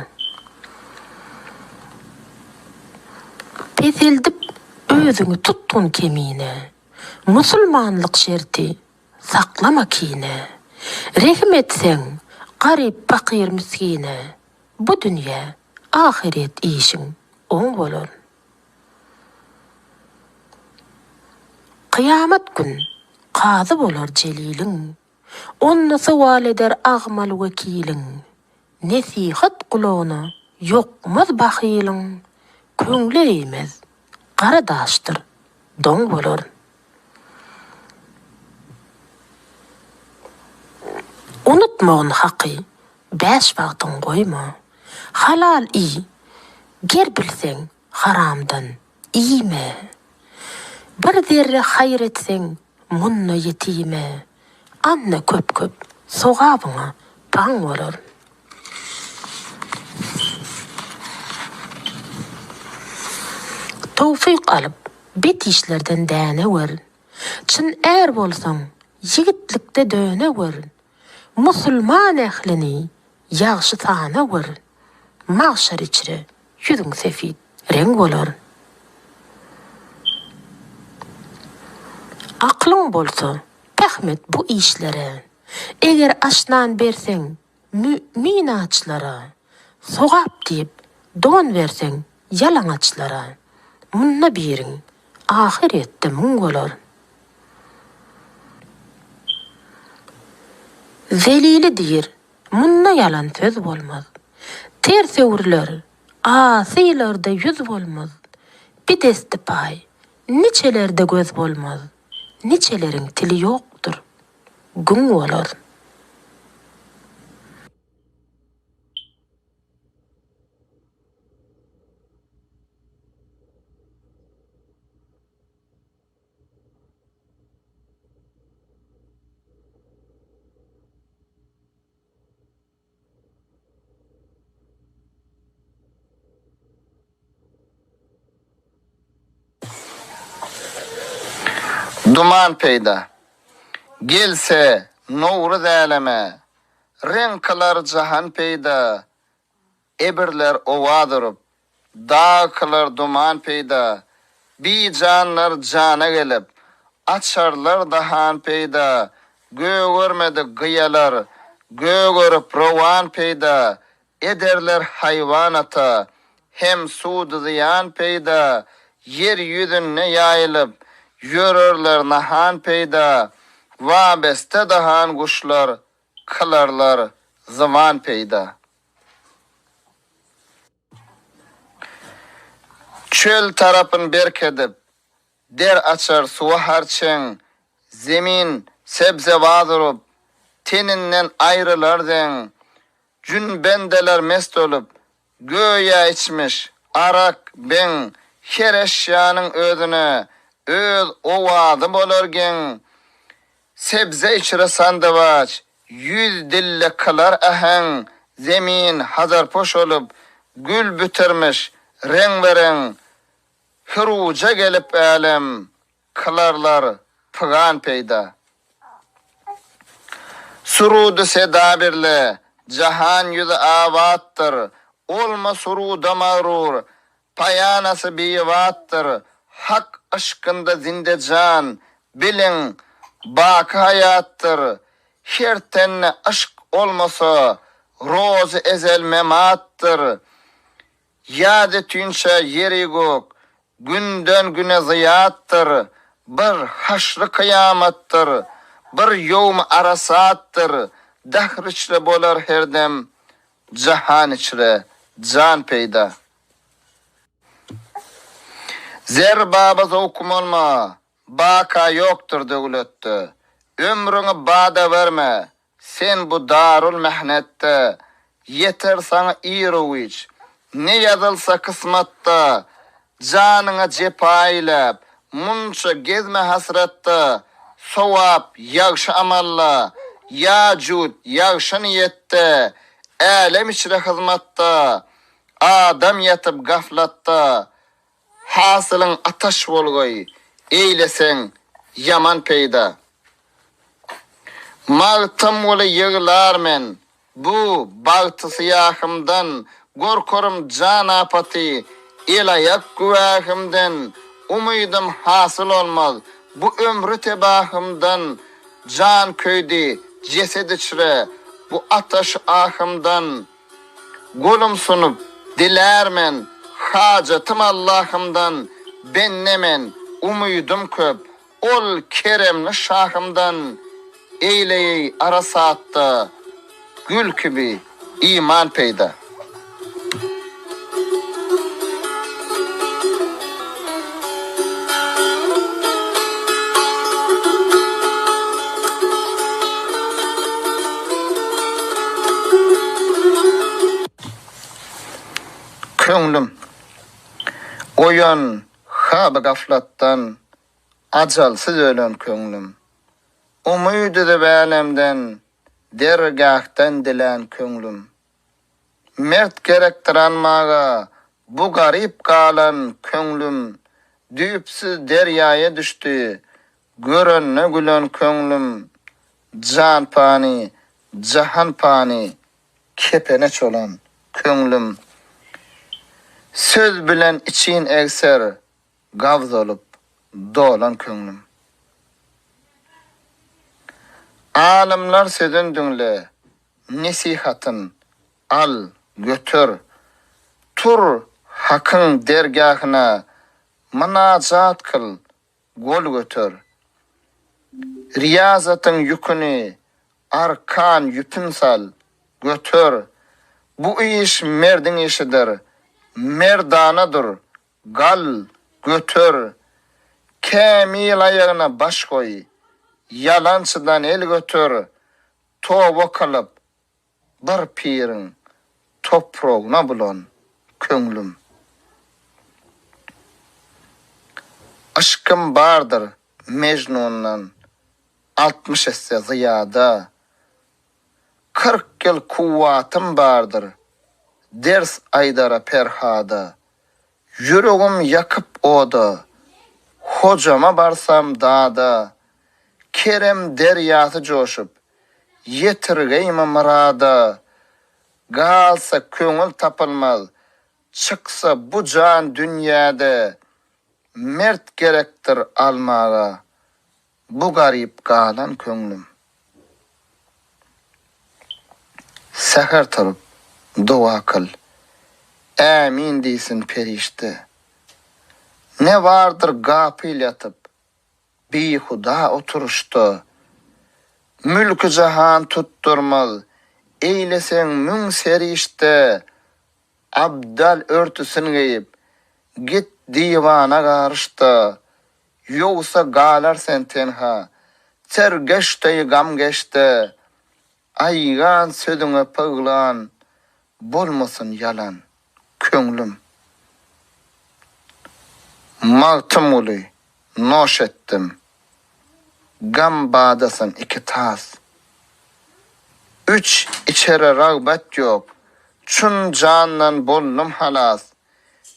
Peseldip özüňi tutun kemine, musulmanlyk şerti saklama kine. Rehm etseň garip pakyr miskine, bu dünýä ahiret işiň oň bolar. Kıyamet gün qazy bolar jeliliň, onna sowal eder agmal wekiliň. Nesihat kulağına ýokmaz bahylyň, köňle eýmez garadaşdyr doň bolar. Unutmagyň haky, 5 wagtyň goýma. Halal iyi, ger bilseň haramdan iýme. Bir zerre hayır etseň munna yetime. Anna köp sogabyňa paň bolar. Tawfyk alyp bet işlerden däne wer. Çyn är bolsaň yigitlikde döne wer. Musulman ählini ýagşy tana wer. Mahşer içre ýüzüň sefit reng bolar. Aklyň bolsa, rahmet bu işlere. Eger aşnan berseň mümin açlara, sogap diýip don berseň ýalan açlara, munna biriň ahiretde muň bolar. Zelili diýir, munna yalan söz bolmaz. Ters öwürler, asylarda yüz bolmaz. Bir desti pay, niçelerde göz bolmaz. Niçelerin tili yoktur, gün bolar. Duman peyda. Gelse nuru zaleme. Renklar jahan peyda. Ebirler owadyryp. Dağlar duman peyda. Bi canlar cana gelip. Açarlar dahan peyda. Gö görmedi gıyalar. Gö görüp rowan peyda. Ederler hayvanata. Hem suud ziyan peyda. Yer yüzüne yayılıp. Yürürler nahan peyda. Va beste dahan kuşlar. Kılarlar zaman peyda. Çöl tarapın berkedip. Der açar suwa harçın. Zemin sebze vadyryp. Teninden ayrılardan. Cün bendeler mest olup. Göya içmiş. Arak ben. Her eşyanın ödüne. Öz owadı bolargen. Sebze içre sandıvaç. Yüz dille kılar ahen. Zemin hazar poş olup. Gül bütermiş. Rengberen. Hıruca gelip alem. Kılarlar pıgan peyda. Surudu seda birle. Jahan yüzü avattır. Olma suruda mağrur. Payanası bivattır. Hak aşkında zinde can. Bilin bak hayattır. Her tenne aşk olmasa roz ezel memattır. Yade tünçe yeri gök. Günden güne ziyattır. Bir haşrı kıyamattır. Bir yevm arasattır. Dahr içre bolar herdem. Jahan içre can peyda. Zer baba zokum olma. Baka yoktur devlette. Ömrüňi bada verme. Sen bu darul mehnette. Yeter sana iroviç. Ne yazılsa kısmatta. Canına cepaylap. Munça gezme hasratta. Sowap yagşı amalla. Yacud yagşı niyette. Alem içre hizmatta. Adam yatıp gaflatta. Hasılın ataş bolgoy. Eylesen yaman peyda. Mağtam ola yığlar men. Bu bağtı siyahımdan. Gorkorum can apatı. El ayak güvahımdan. Umuydım hasıl olmaz. Bu ömrü tebahımdan. Can köydi ceset içre. Bu ataş ahımdan. Golum sunup dilermen. Hacatım Allah'ımdan. Ben nemen umuydum köp. Ol keremli şahımdan. Eyleyey arasaatta. Gül gibi iman peyda. Köңlüm oyan hab gaflattan ajalsız ölen köňlüm. Umydy da bälemden dergahtan dilen köňlüm. Mert gerektiren maga bu garip kalan köňlüm. Düpsiz deryaýa düşdi. Görenne gülen köňlüm. Can pani, jahan pani kepene çolan köňlüm. Söz bilen için ekser, gavz olup dolan köňlüm. Alimler sözün dünle, nesihatın al, götür. Tur hakın dergahına, manacat kıl, gol götür. Riyazatın yükünü, arkan yüpün sal, götür. Bu iş merdin işidir. Merdanadır. Gal, götür. Kamil ayağına baş koy. Yalançıdan el götür. Toba kılıp bir pirin toprağına bulan köңlüm. Aşkım bardır Mecnun'dan 60 esse ziyada. 40 yıl kuvvatım bardır ders aydara perhada. Yüreğim yakıp oda, hocama barsam dağda. Kerem deryası coşup yetirgeyme marada. Galsa köňül tapılmaz, çıksa bu can dünyada. Mert gerektir almağa, bu garip galan köňlüm. Seher turup dua kıl, amin diýsin perişte. Ne vardır gapil yatıp, bihuda oturuşta. Mülkü jahan tutturmaz, eylesen müň serişte. Abdal örtüsün giyip, git divana garışta. Yoksa galar sen tenha, sergeşte gam geçte. Aygan sözüňe paglan, bolmasın yalan köňlüm. Magtym uly, noş ettim. Gam badasın iki tas. 3 içere rağbet yok. Çün candan bollum halas.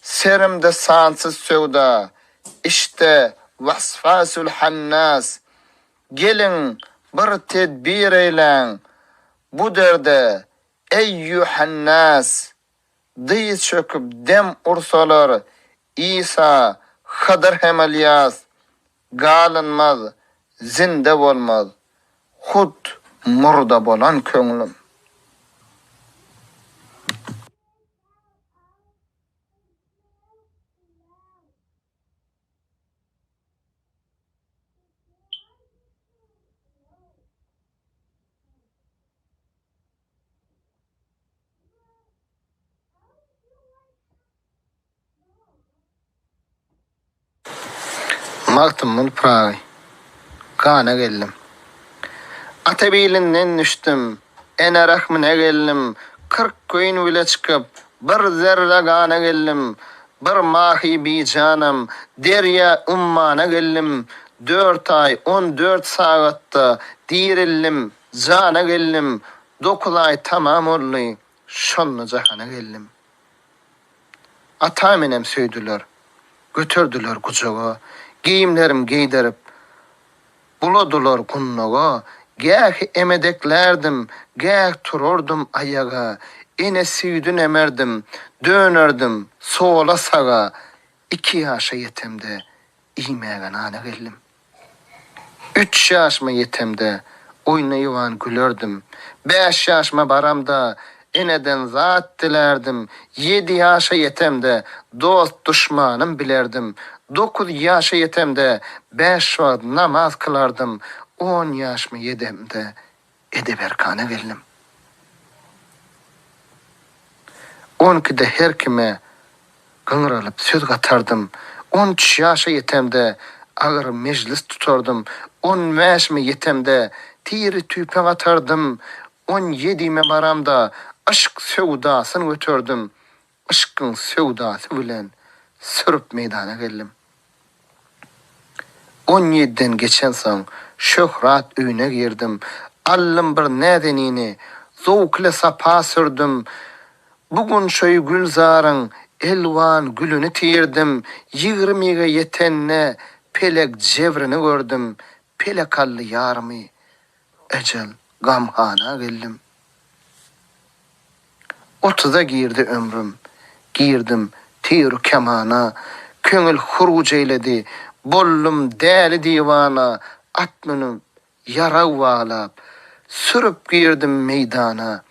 Serimde sansız sevda. İşte vasfasul hannas. Gelin bir tedbir eylen. Bu derde eyyuhannas. Dıy çöküp dem ursalar. İsa, Hıdır hem Ilyas. Galınmaz, zinde olmaz. Hud murda bolan köňlüm. Magtymyl Pragy. Gana geldim. Atabilinden düştüm. Ene rahmine geldim. 40 köýün bile çıkıp bir zerre gana geldim. Bir mahi bi canım derya ummana geldim. 4 ay 14 saatda dirildim. Cana geldim. 9 ay tamam olly. Şonla jahana geldim. Ataminem söýdüler. Götürdüler kucağa. Giyimlerim giydirip buladılar kunnaga. Gäh emedeklerdim, gäh tururdum ayaga. Ene süýdün emerdim, dönerdim sola saga. 2 ýaşa yetemde iýmäge nana geldim. 3 ýaşma yetemde oýnaýan gülerdim. 5 ýaşma baramda eneden zat dilerdim. 7 ýaşa yetemde dost düşmanım bilerdim. 9 ýaşa yetemde 5 wagt namaz kılardım. 10 ýaşma yedemde edeberkana geldim. 12'de her kime gıngıralıp söz gatardım. 13 ýaşa yetemde agyr meclis tutardym. 15 yetemde tiri tüýpe gatardım. 17'me baramda aşk sevdasyny götürdüm. Aşkyň sevdasy bilen sürüp meydana geldim. 17'den geçen soň şöhrat öýüne girdim. Allym bir nädenini zowkly sapa sürdüm. Bugun şoý gülzaryň elwan gülüni tirdim. 20'ge yetenne pelek jewrini gördüm. Pelekally ýarymy ejel gamhana geldim. 30'a girdi ömrüm. Girdim tir kemana. Köňül huruj eyledi. Bollum däli divana. Atmyny yara walap sürüp girdim meydana.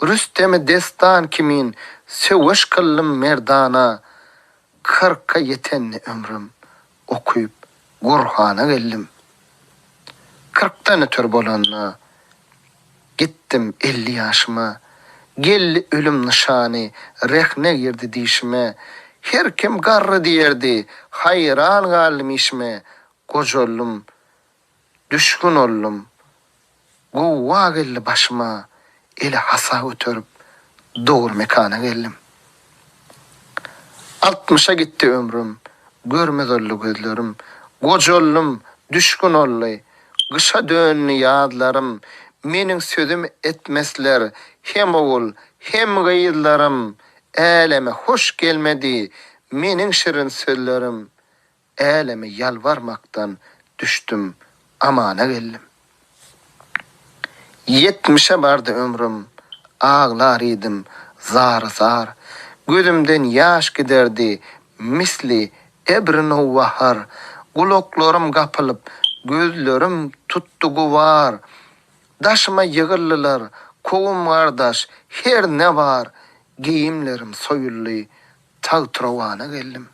Rüstem'i destan kimin söwüş kıllım merdana. 40'a yetenni ömrüm okuyup Gurhana geldim. 40'tan ötür bolanna gittim 50 ýaşyma. Gelli ölüm nişany, rehne girdi dişime. Her kim garry diýerdi, hayran galmışme. Gojollum, düşkün ollum. Gowwa geldi başıma. Eli hasa ötürüp doğru mekana geldim. 60'a gitti ömrüm. Görmez ollu gözlerim. Gojollum, düşkün ollu. Gışa dönlü yadlarım. Menin sözüm etmesler. Hem oğul, hem gıyıllarım. Eleme hoş gelmedi. Menin şirin sözlerim. Eleme yalvarmaktan düştüm. Amana geldim. 70'e bardı ömrüm. Ağlar idim zar zar. Gözümden yaş giderdi misli ebrin ovahar. Kulaklarım kapılıp gözlerim tuttu guvar. Daşıma yığırlılar kovum kardeş her ne var. Giyimlerim soyullu tağ travana geldim.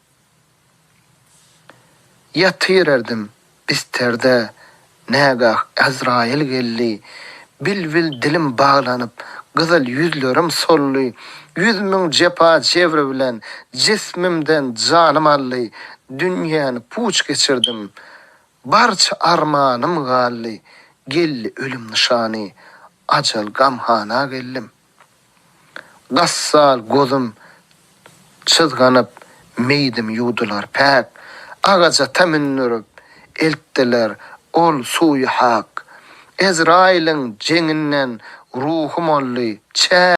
Yatırırdım bisterde negah Azrail geldi. Bil dilim bağlanıp güzel yüzlerim sollu. Yüzümün cepa çevre bilen cismimden canım allı. Dünyanı puç geçirdim. Barça armanım galli. Gelli ölüm nişani. Acal gamhana geldim. Gassal gözüm çızganıp meydim yudular pek. Ağaca teminnürüp elttiler ol suyu hak. Ezrail'in cenginden ruhum olli çä